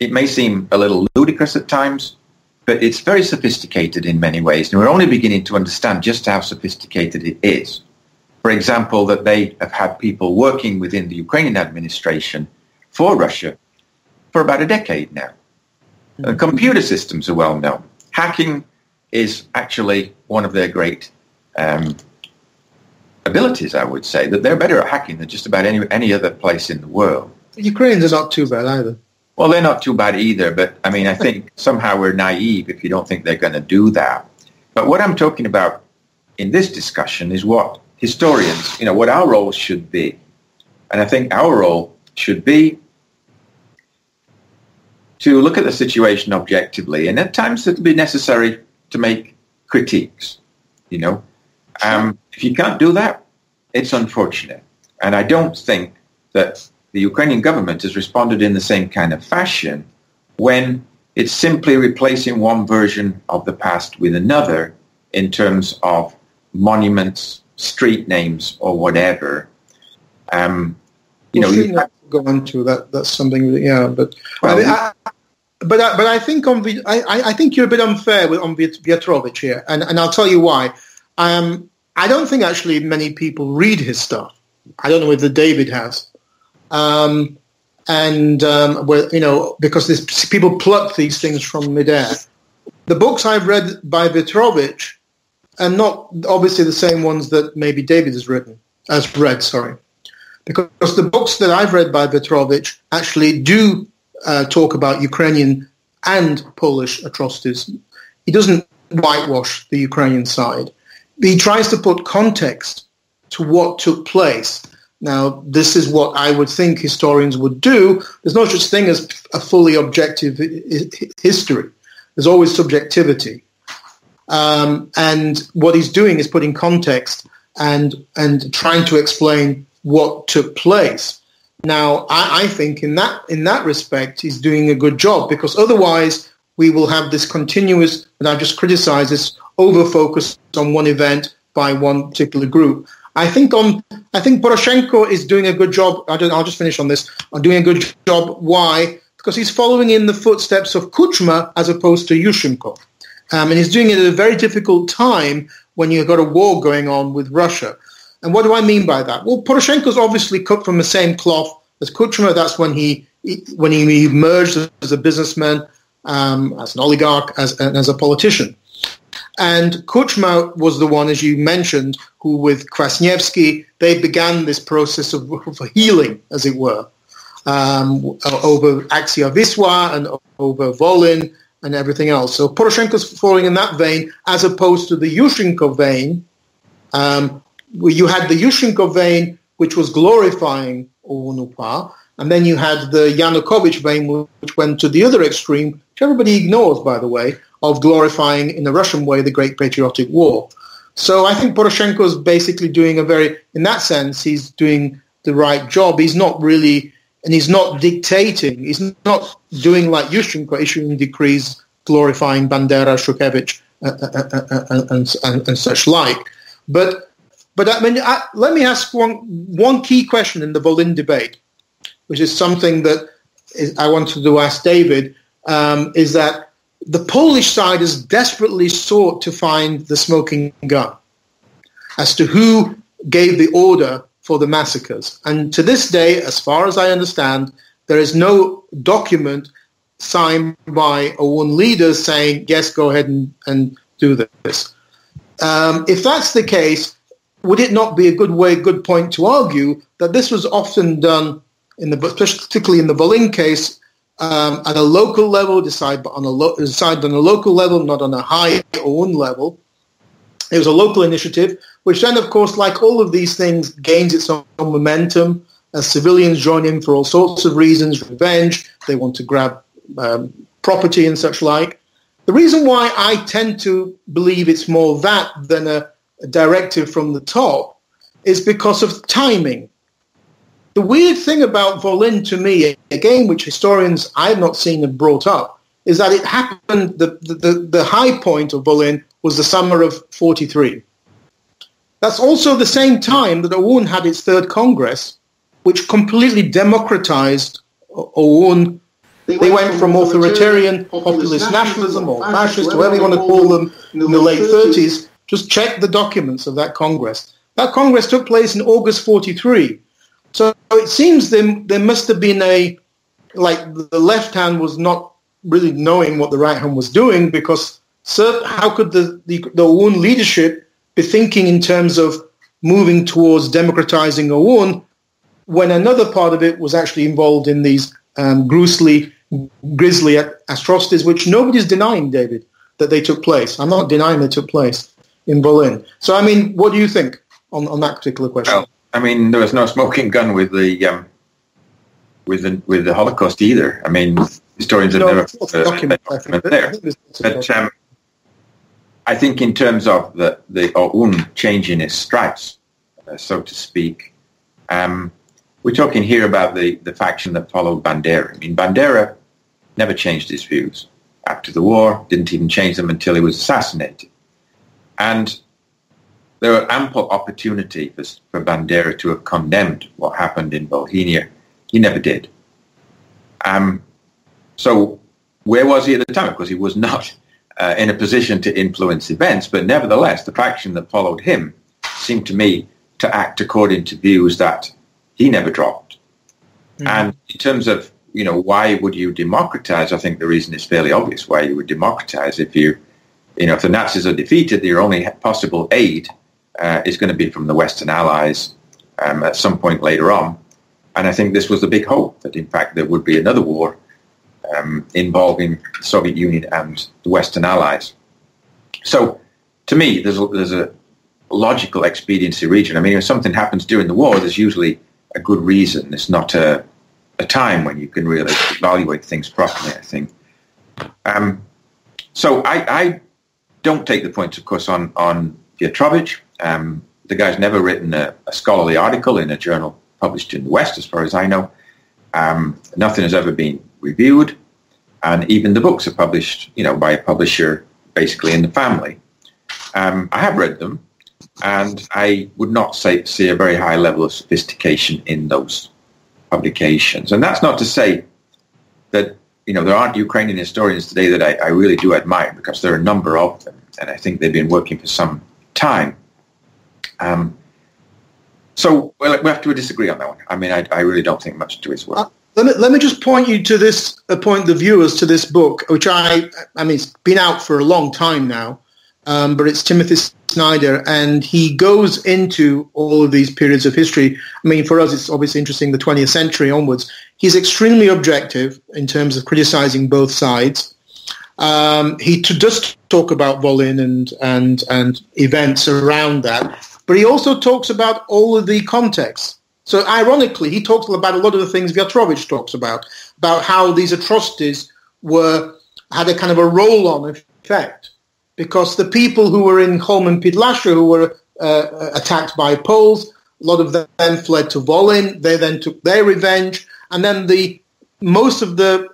it may seem a little ludicrous at times, but it's very sophisticated in many ways. And we're only beginning to understand just how sophisticated it is. For example, that they have had people working within the Ukrainian administration for Russia for about a decade now. Computer systems are well known. Hacking is actually one of their great abilities, I would say, that they're better at hacking than just about any other place in the world. The Ukrainians are not too bad either. Well, they're not too bad either, but I mean, I think somehow we're naive if you don't think they're going to do that. But what I'm talking about in this discussion is what historians, what our role should be. And I think our role should be to look at the situation objectively, and at times it'll be necessary to make critiques, If you can't do that, it's unfortunate. And I don't think that the Ukrainian government has responded in the same kind of fashion when it's simply replacing one version of the past with another in terms of monuments, street names, or whatever. Go on to that. That's something. But well, but I think I think you're a bit unfair on Viatrovych here, and I'll tell you why. I don't think actually many people read his stuff. I don't know whether David has, because people pluck these things from midair. The books I've read by Viatrovych are not obviously the same ones that maybe David has read. Because the books that I've read by Viatrovych actually do talk about Ukrainian and Polish atrocities. He doesn't whitewash the Ukrainian side. He tries to put context to what took place. Now, this is what I would think historians would do. There's no such thing as a fully objective history. There's always subjectivity. And what he's doing is putting context and trying to explain what took place. Now, I think in that respect, he's doing a good job, because otherwise we will have this continuous, and I've just criticized this, over-focus on one event by one particular group. I think Poroshenko is doing a good job. I'll just finish on this. Doing a good job. Why? Because he's following in the footsteps of Kuchma as opposed to Yushchenko. And he's doing it at a very difficult time when you've got a war going on with Russia. And what do I mean by that? Well, Poroshenko's obviously cut from the same cloth as Kuchma. That's when he emerged as a businessman, as an oligarch, as a politician. And Kuchma was the one, as you mentioned, who with Kwasniewski, they began this process of healing, as it were, over Akcja Wisła and over Volyn and everything else. So Poroshenko's falling in that vein, as opposed to the Yushchenko vein. You had the Yushchenko vein, which was glorifying OUN-UPA, and then you had the Yanukovych vein, which went to the other extreme, which everybody ignores, by the way, of glorifying, in the Russian way, the Great Patriotic War. So I think Poroshenko is basically doing in that sense, he's doing the right job. He's not really, and he's not dictating. He's not doing like Yushchenko, issuing decrees glorifying Bandera, Shushevich, and such like. But I mean, let me ask one key question in the Volyn debate, which is something that I wanted to ask David, is that the Polish side has desperately sought to find the smoking gun as to who gave the order for the massacres. And to this day, as far as I understand, there is no document signed by OUN leaders saying, yes, go ahead and do this. If that's the case, would it not be a good point to argue that this was often done, particularly in the Volyn case, at a local level, decided on a local level, not on a high OUN level? It was a local initiative which then, of course, like all of these things, gains its own momentum as civilians join in for all sorts of reasons, revenge, they want to grab property and such like. The reason why I tend to believe it's more that than a directive from the top is because of timing. The weird thing about Volyn to me, again, which historians I have not seen have brought up, is that it happened, the high point of Volyn was the summer of 43. That's also the same time that OUN had its third Congress, which completely democratized OUN. They went from authoritarian populist nationalism or fascist, whatever you want to call them, in the late 30s. Just check the documents of that Congress. That Congress took place in August 43. So it seems there must have been the left hand was not really knowing what the right hand was doing, because how could the OUN leadership be thinking in terms of moving towards democratizing OUN when another part of it was actually involved in these grisly atrocities, which nobody's denying, David, that they took place. I'm not denying they took place in Berlin. So, I mean, what do you think on that particular question? Well, I mean, there was no smoking gun with the Holocaust either. I mean, historians have never document there. But I think in terms of the OUN changing its stripes, so to speak, we're talking here about the faction that followed Bandera. I mean, Bandera never changed his views after the war, didn't even change them until he was assassinated. And there were ample opportunity for Bandera to have condemned what happened in Volhynia. He never did. So where was he at the time? Because he was not in a position to influence events, but nevertheless, the faction that followed him seemed to me to act according to views that he never dropped. Mm-hmm. And in terms of, why would you democratize? I think the reason is fairly obvious why you would democratize. If if the Nazis are defeated, your only possible aid is going to be from the Western Allies at some point later on. And I think this was the big hope, that in fact there would be another war involving the Soviet Union and the Western Allies. So to me, there's a logical expediency region. I mean, if something happens during the war, there's usually a good reason. It's not a time when you can really evaluate things properly, I think. So I don't take the point, of course, on Viatrovych. The guy's never written a scholarly article in a journal published in the West, as far as I know. Nothing has ever been reviewed, and even the books are published, by a publisher basically in the family. I have read them, and I would not see a very high level of sophistication in those publications. And that's not to say that, there aren't Ukrainian historians today that I really do admire, because there are a number of them, and I think they've been working for some time. So we have to disagree on that one. I mean, I really don't think much to his work. Let me just point you to this, point the viewers to this book, which I mean, it's been out for a long time now, but it's Timothy Snyder, and he goes into all of these periods of history. I mean, for us, it's obviously interesting, the 20th century onwards. He's extremely objective in terms of criticizing both sides. He does talk about Volyn and events around that, but he also talks about all of the context. So ironically, he talks about a lot of the things Viatrovych talks about how these atrocities had a kind of a roll-on effect, because the people who were in Cholm and Podlassie, who were attacked by Poles, a lot of them fled to Volyn. They then took their revenge, and then most of the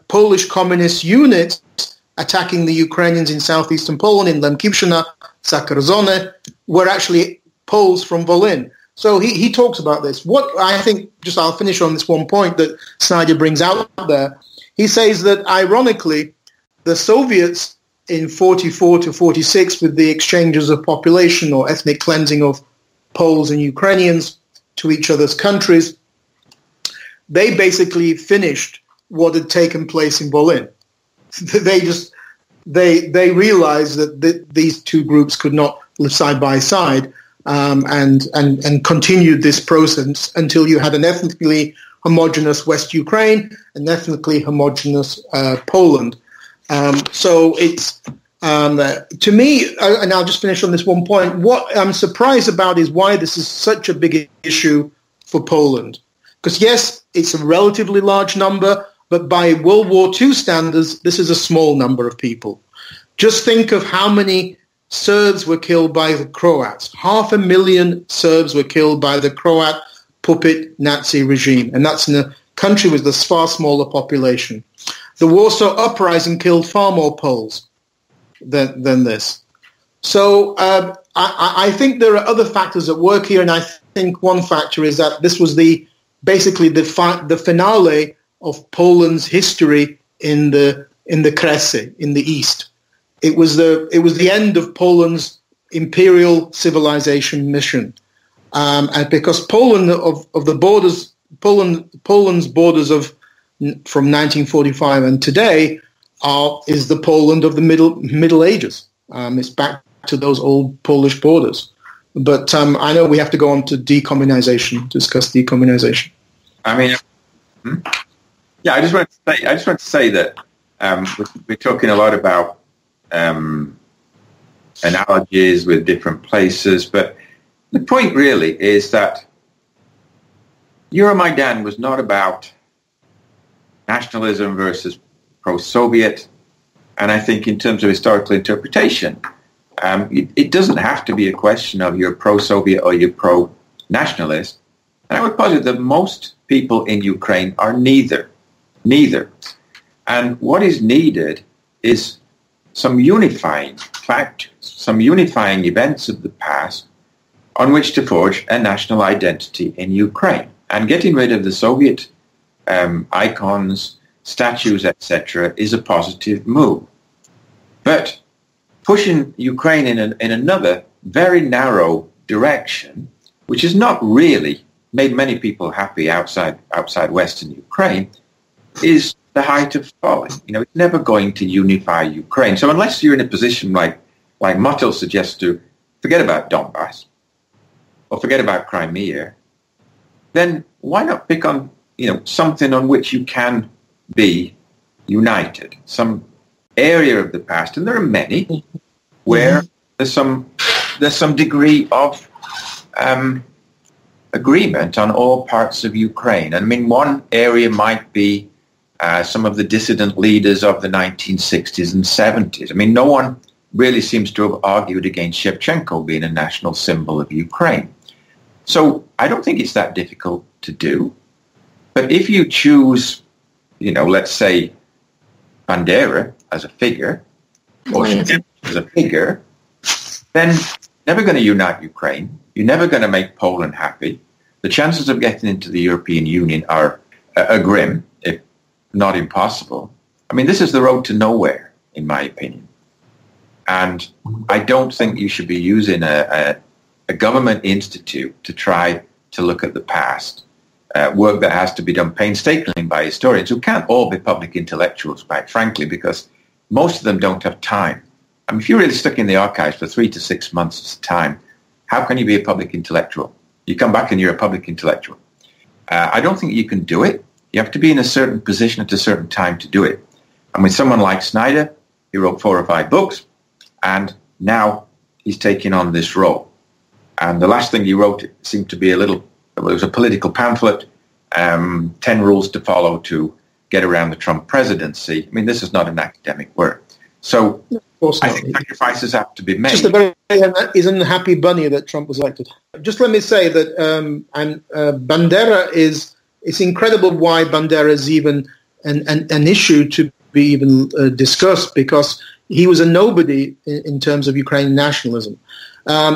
Polish communist units attacking the Ukrainians in southeastern Poland, in Lemkivщина, Sakarzone, were actually Poles from Volyn. So he talks about this. What I think, I'll finish on this one point that Snyder brings out there. He says that, ironically, the Soviets in 44 to 46, with the exchanges of population or ethnic cleansing of Poles and Ukrainians to each other's countries, they basically finished what had taken place in Volyn. They realized that these two groups could not live side by side, and continued this process until you had an ethnically homogeneous West Ukraine, an ethnically homogeneous Poland. So it's To me, and I'll just finish on this one point, what I'm surprised about is why this is such a big issue for Poland. Because yes, it's a relatively large number, but by World War II standards, this is a small number of people. Just think of how many Serbs were killed by the Croats. 500,000 Serbs were killed by the Croat puppet Nazi regime, and that's in a country with a far smaller population. The Warsaw Uprising killed far more Poles than this. So I think there are other factors at work here, and I think one factor is that this was basically the finale of Poland's history in the Kresy, in the east. It was the end of Poland's imperial civilization mission, and because Poland's borders from 1945 and today is the Poland of the Middle Ages. It's back to those old Polish borders. But I know we have to go on to decommunization, discuss decommunization. I mean, yeah, I just want to say that we're talking a lot about analogies with different places, but the point really is that Euromaidan was not about nationalism versus pro-Soviet, and I think in terms of historical interpretation, it doesn't have to be a question of you're pro-Soviet or you're pro-nationalist. And I would posit that most people in Ukraine are neither. And what is needed is some unifying factors, some unifying events of the past on which to forge a national identity in Ukraine. And getting rid of the Soviet icons, statues, etc., is a positive move. But pushing Ukraine in another very narrow direction, which has not really made many people happy outside Western Ukraine, is the height of folly. It's never going to unify Ukraine. So unless you're in a position like Marples suggests to forget about Donbass or forget about Crimea, then why not pick on something on which you can be united, some area of the past, and there are many where there's some degree of agreement on all parts of Ukraine. I mean, one area might be some of the dissident leaders of the 1960s and 70s. I mean, no one really seems to have argued against Shevchenko being a national symbol of Ukraine. So I don't think it's that difficult to do. But if you choose, let's say Bandera as a figure, or Shevchenko as a figure, then you're never going to unite Ukraine. You're never going to make Poland happy. The chances of getting into the European Union are grim, if not impossible. I mean, this is the road to nowhere, in my opinion. And I don't think you should be using a government institute to try to look at the past, work that has to be done painstakingly by historians who can't all be public intellectuals, quite frankly, because most of them don't have time. I mean, if you're really stuck in the archives for 3 to 6 months' time, how can you be a public intellectual? You come back and you're a public intellectual. I don't think you can do it. You have to be in a certain position at a certain time to do it. And with someone like Snyder, he wrote 4 or 5 books, and now he's taking on this role. And the last thing he wrote seemed to be it was a political pamphlet, 10 rules to follow to get around the Trump presidency. I mean, this is not an academic work. So I think sacrifices have to be made. Just a very unhappy bunny that Trump was elected. Just let me say that Bandera it's incredible why Bandera is even an issue to be even discussed, because he was a nobody in terms of Ukrainian nationalism.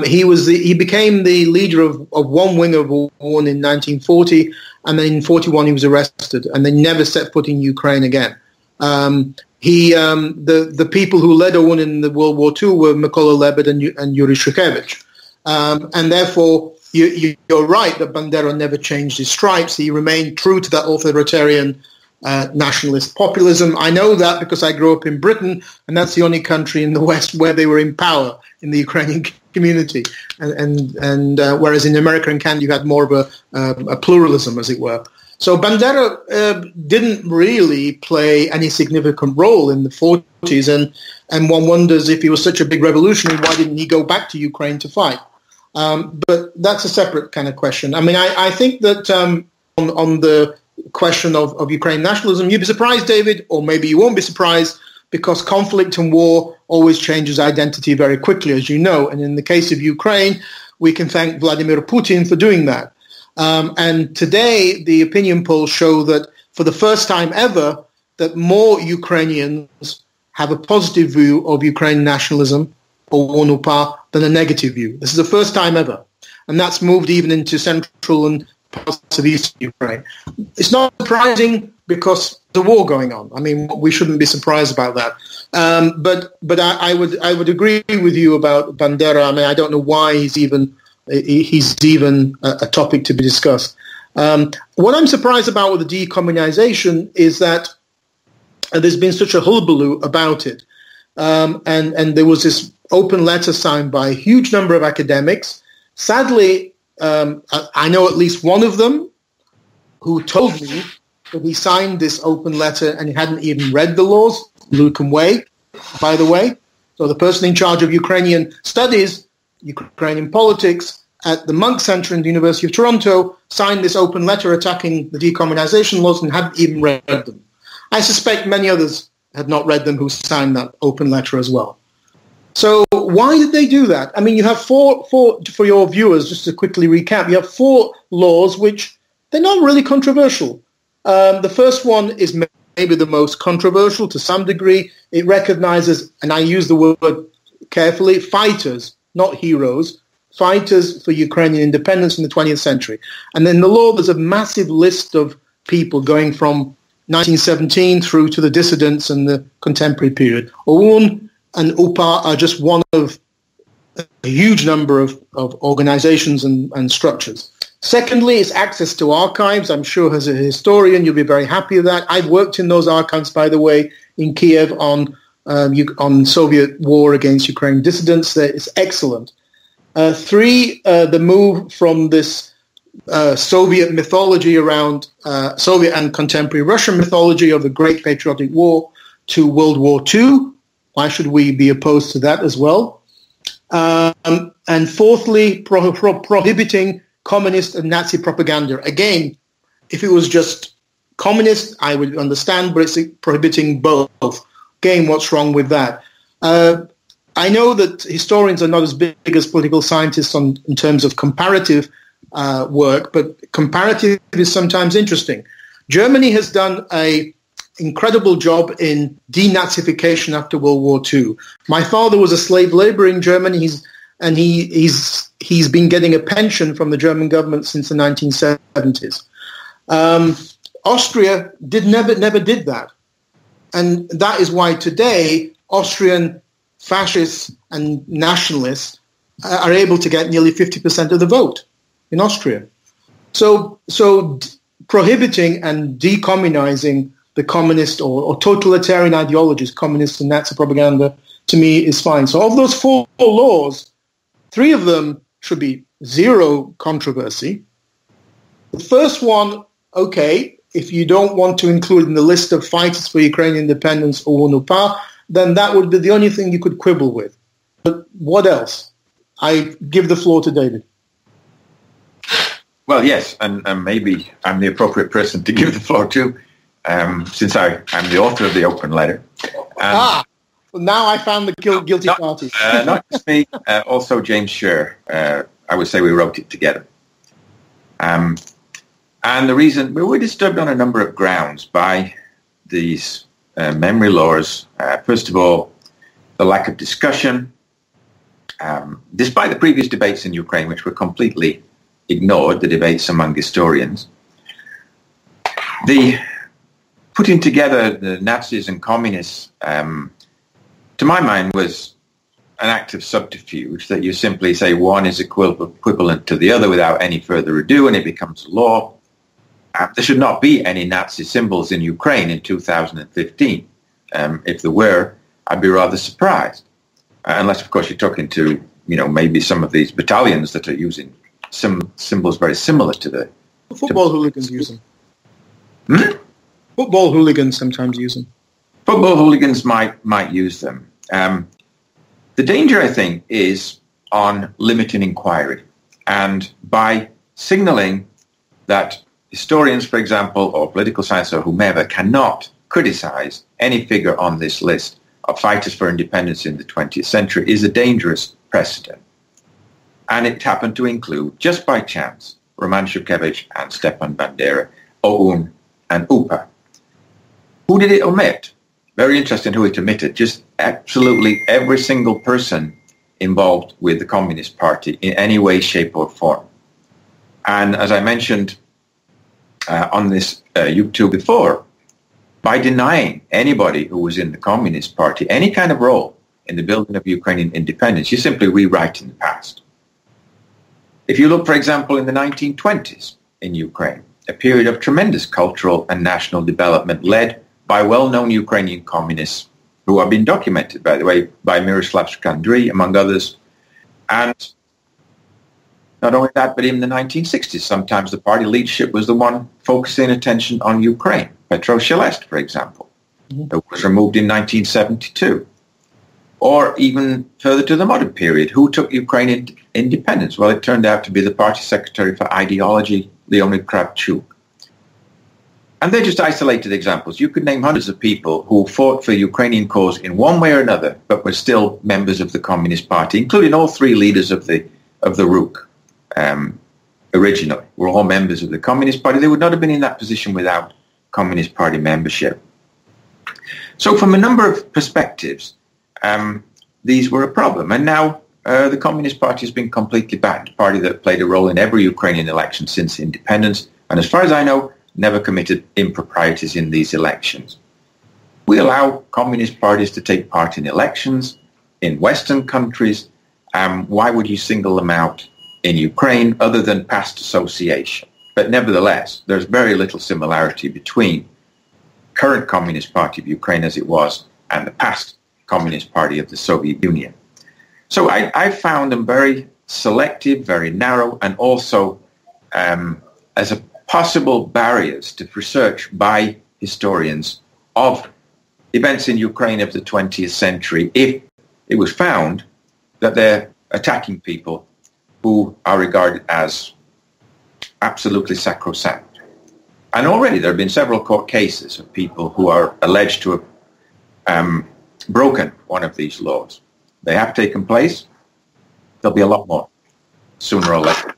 He became the leader of one wing of OUN in 1940, and then in 41 he was arrested, and they never set foot in Ukraine again. The people who led OUN in the World War II were Mykola Liber and Yuri Shukevich, and therefore you're right that Bandera never changed his stripes. He remained true to that authoritarian nationalist populism. I know that because I grew up in Britain, and that's the only country in the West where they were in power in the Ukrainian community. And whereas in America and Canada you had more of a pluralism, as it were. So Bandera didn't really play any significant role in the 40s, and one wonders if he was such a big revolutionary, why didn't he go back to Ukraine to fight? But that's a separate kind of question. I mean, I think that on the question of Ukrainian nationalism, you'd be surprised, David, or maybe you won't be surprised, because conflict and war always changes identity very quickly, as you know. And in the case of Ukraine, we can thank Vladimir Putin for doing that. And today, the opinion polls show that for the first time ever, that more Ukrainians have a positive view of Ukrainian nationalism or UNUPA than a negative view. This is the first time ever. And that's moved even into central and parts of eastern Ukraine. It's not surprising because there's a war going on. I mean, we shouldn't be surprised about that. But I would agree with you about Bandera. I mean, I don't know why he's even a topic to be discussed. What I'm surprised about with the decommunization is that there's been such a hullabaloo about it. And there was this open letter signed by a huge number of academics. Sadly, I know at least one of them who told me that he signed this open letter and he hadn't even read the laws. Luke and Wei, by the way. So the person in charge of Ukrainian studies, Ukrainian politics, at the Munk Center in the University of Toronto, signed this open letter attacking the decommunization laws and hadn't even read them. I suspect many others had not read them who signed that open letter as well. So why did they do that? I mean, you have four for your viewers, just to quickly recap, you have 4 laws which they're not really controversial. The first one is maybe the most controversial to some degree. It recognizes, and I use the word carefully, fighters, not heroes, fighters for Ukrainian independence in the 20th century. And in the law, there's a massive list of people going from 1917 through to the dissidents and the contemporary period. OUN and UPA are just one of a huge number of organizations and structures. Secondly, is access to archives. I'm sure as a historian, you'll be very happy with that. I've worked in those archives, by the way, in Kiev on Soviet war against Ukrainian dissidents. It's excellent. 3, the move from this Soviet mythology around Soviet and contemporary Russian mythology of the Great Patriotic War to World War II. Why should we be opposed to that as well? And fourthly, prohibiting communist and Nazi propaganda. Again, if it was just communist, I would understand, but it's prohibiting both. Again, what's wrong with that? I know that historians are not as big as political scientists in terms of comparative work, but comparative is sometimes interesting. Germany has done an incredible job in denazification after World War II. My father was a slave laborer in Germany, he's been getting a pension from the German government since the 1970s. Austria never did that. And that is why today Austrian fascists and nationalists are able to get nearly 50% of the vote in Austria. So prohibiting and decommunizing the communist or totalitarian ideologies, communist and Nazi propaganda, to me is fine. So of those 4 laws, 3 of them should be zero controversy. The first one, okay, if you don't want to include in the list of fighters for Ukrainian independence or UNUPA, then that would be the only thing you could quibble with. But what else? I give the floor to David. Well, yes, and maybe I'm the appropriate person to give the floor to, since I'm the author of the open letter. Well, now I found the guilty party. Not just me, also James Scher. I would say we wrote it together. And the reason, we were disturbed on a number of grounds by these memory laws. First of all, the lack of discussion. Despite the previous debates in Ukraine, which were completely ignored, the debates among historians, the putting together the Nazis and communists, to my mind, was an act of subterfuge, that you simply say one is equivalent to the other without any further ado, and it becomes law. There should not be any Nazi symbols in Ukraine in 2015. If there were, I'd be rather surprised. Unless, of course, you're talking to, maybe some of these battalions that are using some symbols very similar to the... Football hooligans use them. Football hooligans sometimes use them. Football hooligans might use them. The danger, I think, is on limiting inquiry, and by signaling that historians, for example, or political science or whomever, cannot criticize any figure on this list of fighters for independence in the 20th century is a dangerous precedent. And it happened to include, just by chance, Roman Shukevich and Stepan Bandera, OUN and UPA. Who did it omit? Very interesting who it omitted. Just absolutely every single person involved with the Communist Party in any way, shape or form. And as I mentioned on this YouTube before, by denying anybody who was in the Communist Party any kind of role in the building of Ukrainian independence, you're simply rewriting the past. If you look, for example, in the 1920s in Ukraine, a period of tremendous cultural and national development led by well-known Ukrainian communists who have been documented, by the way, by Myroslav Shkandrij, among others. And not only that, but in the 1960s, sometimes the party leadership was the one focusing attention on Ukraine. Petro Poroshenko, for example, who was removed in 1972. Or even further to the modern period, who took Ukrainian independence? Well, it turned out to be the party secretary for ideology, Leonid Kravchuk. And they're just isolated examples. You could name hundreds of people who fought for the Ukrainian cause in one way or another, but were still members of the Communist Party, including all three leaders of the RUK originally, were all members of the Communist Party. They would not have been in that position without Communist Party membership. So from a number of perspectives, these were a problem. And now the Communist Party has been completely banned, a party that played a role in every Ukrainian election since independence, and as far as I know, never committed improprieties in these elections. We allow communist parties to take part in elections in Western countries. Why would you single them out in Ukraine other than past association? But nevertheless, there's very little similarity between current Communist Party of Ukraine as it was and the past Communist Party of the Soviet Union. So I found them very selective, very narrow, and also as a possible barriers to research by historians of events in Ukraine of the 20th century if it was found that they're attacking people who are regarded as absolutely sacrosanct. And already there have been several court cases of people who are alleged to have broken one of these laws. They have taken place. There'll be a lot more sooner or later.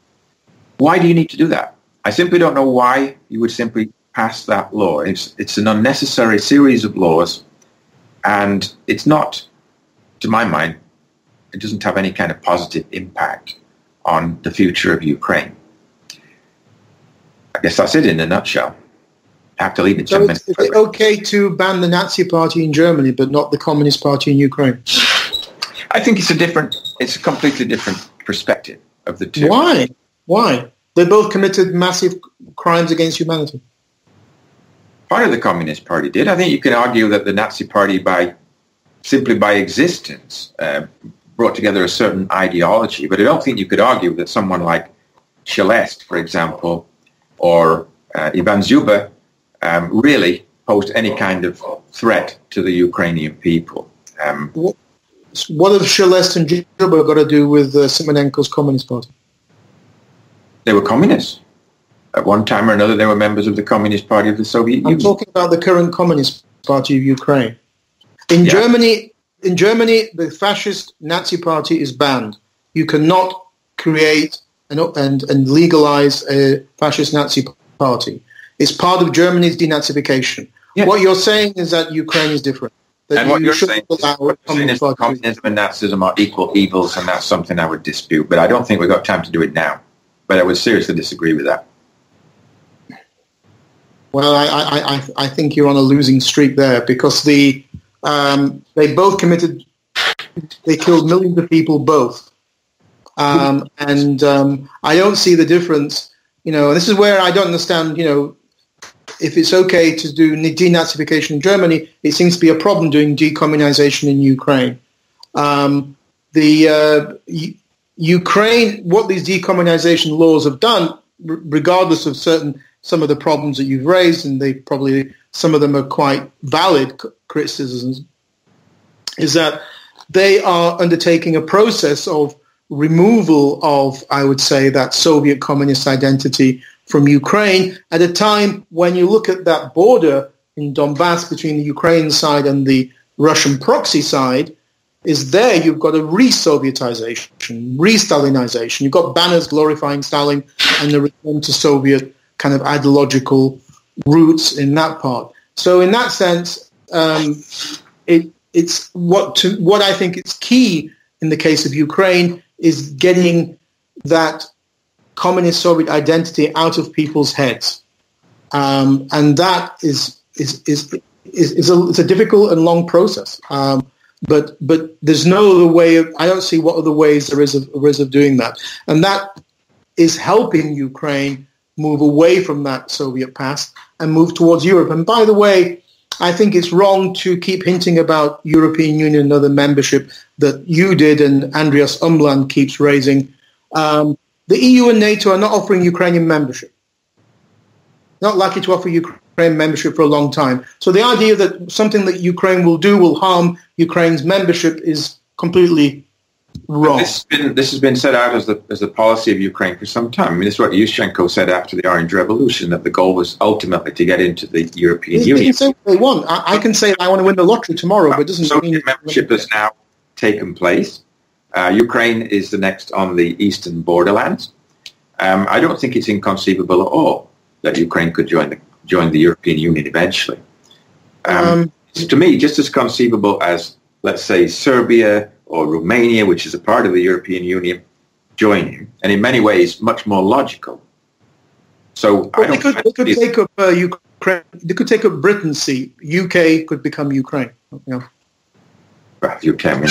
Why do you need to do that? I simply don't know why you would simply pass that law. It's an unnecessary series of laws, and it's not, to my mind, it doesn't have any kind of positive impact on the future of Ukraine. I guess that's it in a nutshell. I have to leave in 10 minutes. Is it okay to ban the Nazi Party in Germany, but not the Communist Party in Ukraine? I think it's a completely different perspective of the two. Why? They both committed massive crimes against humanity. Part of the Communist Party did. I think you can argue that the Nazi Party, simply by existence, brought together a certain ideology. But I don't think you could argue that someone like Shelest, for example, or Ivan Zuba really posed any kind of threat to the Ukrainian people. What have Shelest and Zuba got to do with Simonenko's Communist Party? They were communists. At one time or another, they were members of the Communist Party of the Soviet Union. I'm talking about the current Communist Party of Ukraine. In Germany, the fascist Nazi Party is banned. You cannot create and legalize a fascist Nazi party. It's part of Germany's denazification. Yes. What you're saying is that Ukraine is different. And what you're saying is communism and Nazism are equal evils, and that's something I would dispute. But I don't think we've got time to do it now. But I would seriously disagree with that. Well, I think you're on a losing streak there, because they both they killed millions of people both. And I don't see the difference, and this is where I don't understand, if it's okay to do denazification in Germany, it seems to be a problem doing decommunization in Ukraine. Ukraine, what these decommunization laws have done, regardless of certain some of the problems that you've raised, and some of them are quite valid criticisms, is that they are undertaking a process of removal of, I would say, that Soviet communist identity from Ukraine at a time when you look at that border in Donbass between the Ukrainian side and the Russian proxy side, is there you've got a re-Sovietization, re-Stalinization. You've got banners glorifying Stalin and the return to Soviet kind of ideological roots in that part. So in that sense, it's what I think is key in the case of Ukraine is getting that communist Soviet identity out of people's heads, and that is a difficult and long process. But there's no other way. I don't see what other ways there is of doing that, and that is helping Ukraine move away from that Soviet past and move towards Europe. And by the way, I think it's wrong to keep hinting about European Union and other membership that you did and Andreas Umland keeps raising. The EU and NATO are not offering Ukrainian membership. Not likely to offer Ukraine membership for a long time. So the idea that something that Ukraine will do will harm Ukraine's membership is completely wrong. This has been set out as the policy of Ukraine for some time. I mean, this is what Yushchenko said after the Orange Revolution, that the goal was ultimately to get into the European Union. They can say what they want. I can say I want to win the lottery tomorrow, but it doesn't mean... membership has now taken place. Ukraine is the next on the eastern borderlands. I don't think it's inconceivable at all that Ukraine could join the European Union eventually. It's, to me, just as conceivable as, let's say, Serbia or Romania, which is a part of the European Union, joining, and in many ways much more logical. So they could take up Ukraine. They could take up Britain's seat. UK could become Ukraine. Well, UK. I mean,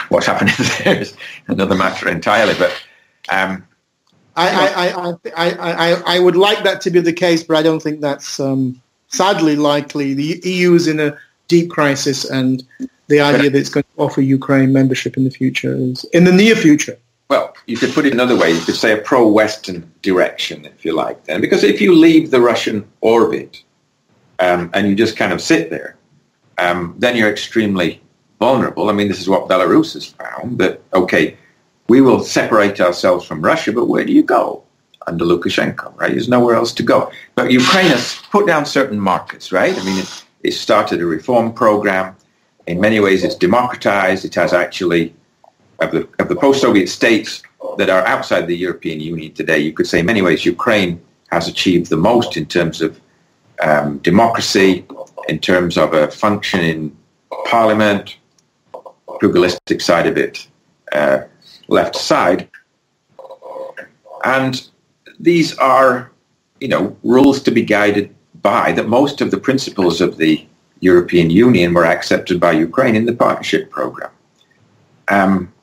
what's happening there is another matter entirely. But I would like that to be the case, but I don't think that's sadly likely. The EU is in a deep crisis, and the idea that it's going to offer Ukraine membership in the future is in the near future. Well, you could put it another way. You could say a pro-Western direction, if you like, then. Because if you leave the Russian orbit and you just kind of sit there, then you're extremely vulnerable. I mean, this is what Belarus has found, that, okay, we will separate ourselves from Russia, but where do you go under Lukashenko, right? There's nowhere else to go. But Ukraine has put down certain markers, right? I mean, it started a reform program. In many ways, it's democratized. It has actually, of the post-Soviet states that are outside the European Union today, you could say in many ways Ukraine has achieved the most in terms of democracy, in terms of a functioning parliament, pluralistic side of it left aside. And these are, rules to be guided by, that most of the principles of the European Union were accepted by Ukraine in the partnership program.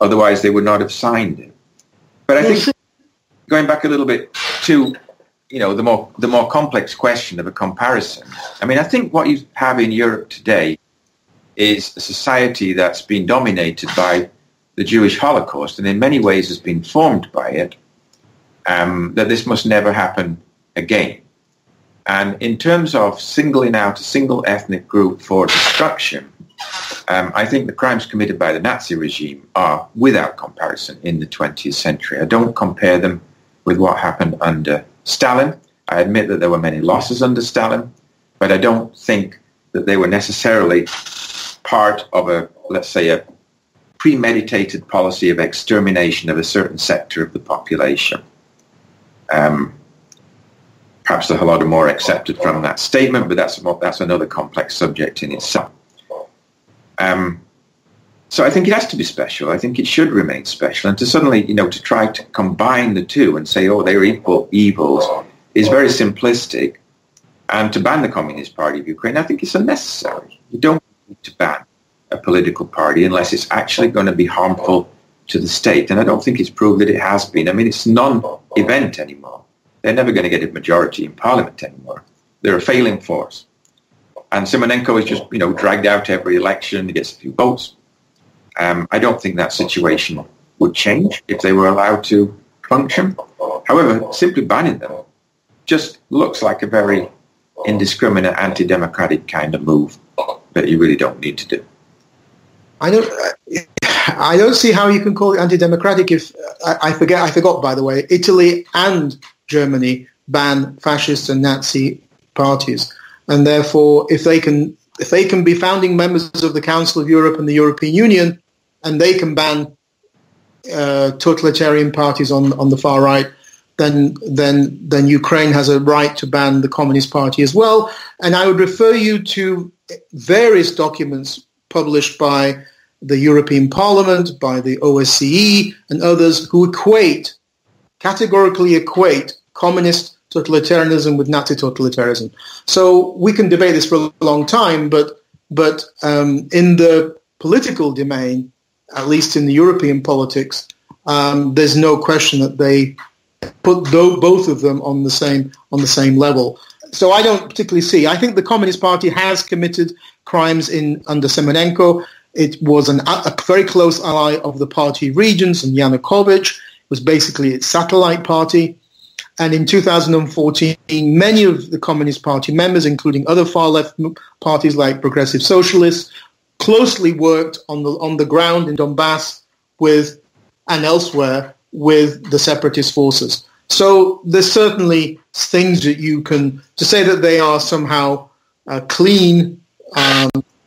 Otherwise, they would not have signed it. But I think going back a little bit to, the more complex question of a comparison. I mean, I think what you have in Europe today is a society that's been dominated by the Jewish Holocaust, and in many ways has been formed by it. That this must never happen again. And in terms of singling out a single ethnic group for destruction, I think the crimes committed by the Nazi regime are without comparison in the 20th century. I don't compare them with what happened under Stalin. I admit that there were many losses under Stalin, but I don't think that they were necessarily part of a premeditated policy of extermination of a certain sector of the population. Perhaps the Holodomor accepted from that statement, but that's another complex subject in itself. So I think it has to be special. I think it should remain special. And to suddenly, to try to combine the two and say, oh, they're equal evils is very simplistic. And to ban the Communist Party of Ukraine, I think it's unnecessary. You don't need to ban a political party unless it's actually going to be harmful to the state. And I don't think it's proved that it has been. I mean, it's non-event anymore. They're never going to get a majority in parliament anymore. They're a failing force. And Simonenko is just, dragged out every election. He gets a few votes. I don't think that situation would change if they were allowed to function. However, simply banning them just looks like a very indiscriminate, anti-democratic kind of move that you really don't need to do. I don't see how you can call it anti-democratic if I forgot, by the way, Italy and Germany ban fascist and Nazi parties, and therefore if they can be founding members of the Council of Europe and the European Union, and they can ban totalitarian parties on the far right, then Ukraine has a right to ban the Communist Party as well. And I would refer you to various documents published by the European Parliament, by the OSCE and others who categorically equate communist totalitarianism with Nazi totalitarianism. So we can debate this for a long time, but in the political domain, at least in the European politics, there's no question that they put both of them on the same level. So I don't particularly see. I think the Communist Party has committed crimes under Semenenko. It was a very close ally of the party regions and Yanukovych. It was basically its satellite party. And in 2014, many of the Communist Party members, including other far-left parties like Progressive Socialists, closely worked on the ground in Donbass and elsewhere with the separatist forces. So there's certainly things that you can, to say that they are somehow clean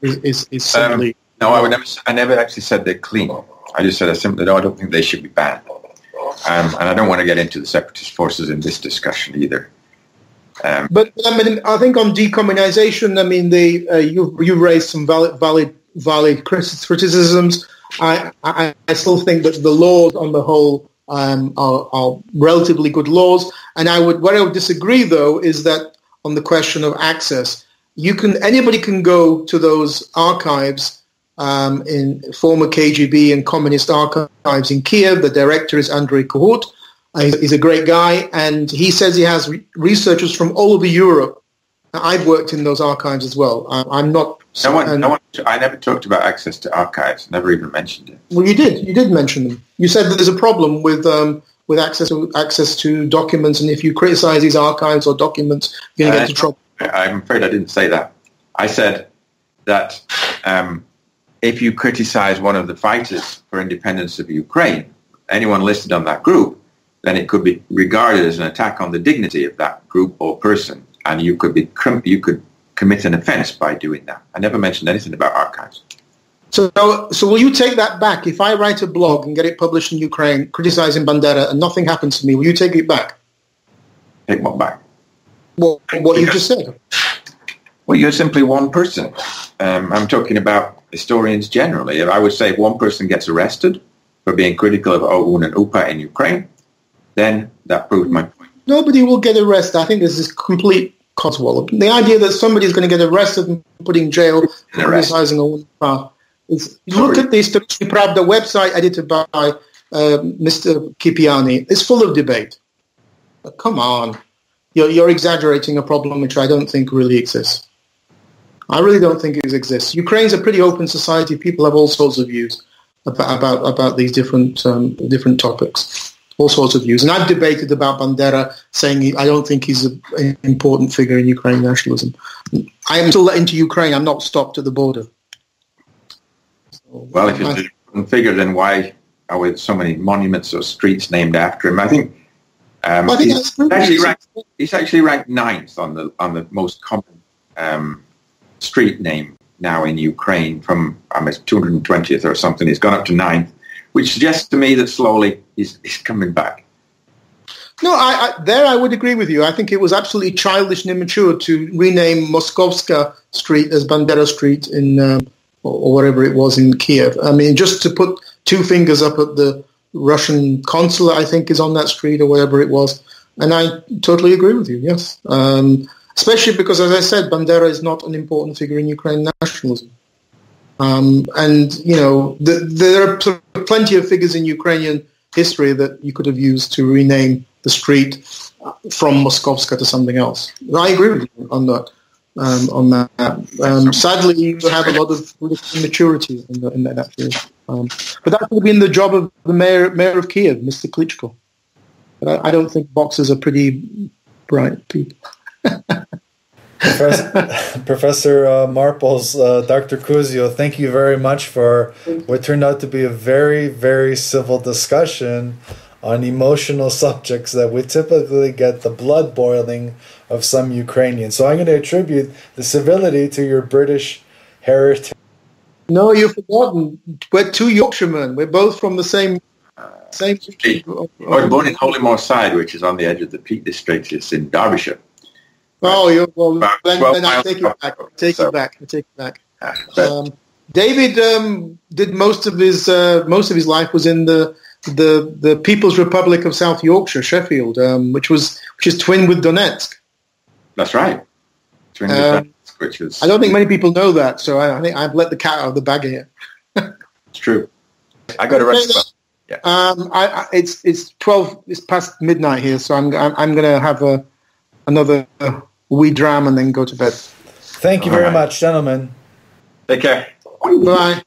is certainly... No, I never actually said they're clean. I just said I don't think they should be banned. And I don't want to get into the separatist forces in this discussion either. But I think on decommunization, you raised some valid criticisms. I still think that the laws on the whole are relatively good laws. And where I would disagree, though, is that on the question of access, anybody can go to those archives in former KGB and communist archives in Kiev. The director is Andrei Kohut. He's a great guy, and he says he has researchers from all over Europe. I've worked in those archives as well. I'm not... I never talked about access to archives. Never even mentioned it. Well, you did. You did mention them. You said that there's a problem with access to documents, and if you criticize these archives or documents, you're going to get into trouble. I'm afraid I didn't say that. I said that if you criticize one of the fighters for independence of Ukraine, anyone listed on that group, then it could be regarded as an attack on the dignity of that group or person, and you could commit an offence by doing that. I never mentioned anything about archives. So will you take that back? If I write a blog and get it published in Ukraine criticizing Bandera and nothing happens to me, will you take it back? Take what back? Well, what you just said. Well, you're simply one person. I'm talking about historians generally. I would say if one person gets arrested for being critical of OUN and UPA in Ukraine, then that proves my point. Nobody will get arrested. I think this is complete codswallop. The idea that somebody's going to get arrested and put in jail for criticizing OUN and UPA. Look at the Historiczny Pravda website edited by Mr. Kipiani. It's full of debate. But come on. You're exaggerating a problem which I don't think really exists. I really don't think it exists. Ukraine's a pretty open society. People have all sorts of views about these different topics, all sorts of views. And I've debated about Bandera, saying I don't think he's an important figure in Ukrainian nationalism. I am still let into Ukraine. I'm not stopped at the border. Well, if he's an important figure, then why are there so many monuments or streets named after him? I think he's actually ranked ninth on the most common street name now in Ukraine from 220th or something. He's gone up to ninth, which suggests to me that slowly he's coming back. No, I would agree with you. I think it was absolutely childish and immature to rename Moskovska Street as Bandera Street in or whatever it was in Kiev. I mean, just to put two fingers up at the Russian consulate, I think, is on that street or whatever it was. And I totally agree with you, yes. Especially because, as I said, Bandera is not an important figure in Ukrainian nationalism. And, there are plenty of figures in Ukrainian history that you could have used to rename the street from Moskovska to something else. I agree with you on that. Sadly, you have a lot of immaturity in that field. But that would have been the job of the mayor of Kiev, Mr. Klitschko. But I don't think boxers are pretty bright people. Professor Marples, Dr. Kuzio, thank you very much for what turned out to be a very, very civil discussion on emotional subjects that would typically get the blood boiling of some Ukrainians. So I'm going to attribute the civility to your British heritage. No, you've forgotten. We're two Yorkshiremen. We're both from the same. I was born in Holymore Side, which is on the edge of the Peak District. It's in Derbyshire. Oh, then I take it back. I take it back. David did most of his life was in the People's Republic of South Yorkshire, Sheffield, which is twinned with Donetsk. That's right. Twinned with Donetsk, which is. I don't think many people know that, so I think I've let the cat out of the bag here. It's true. I got to rest. Yeah. It's 12. It's past midnight here, so I'm going to have another wee dram and then go to bed. Thank you very much, gentlemen. Take care. Bye.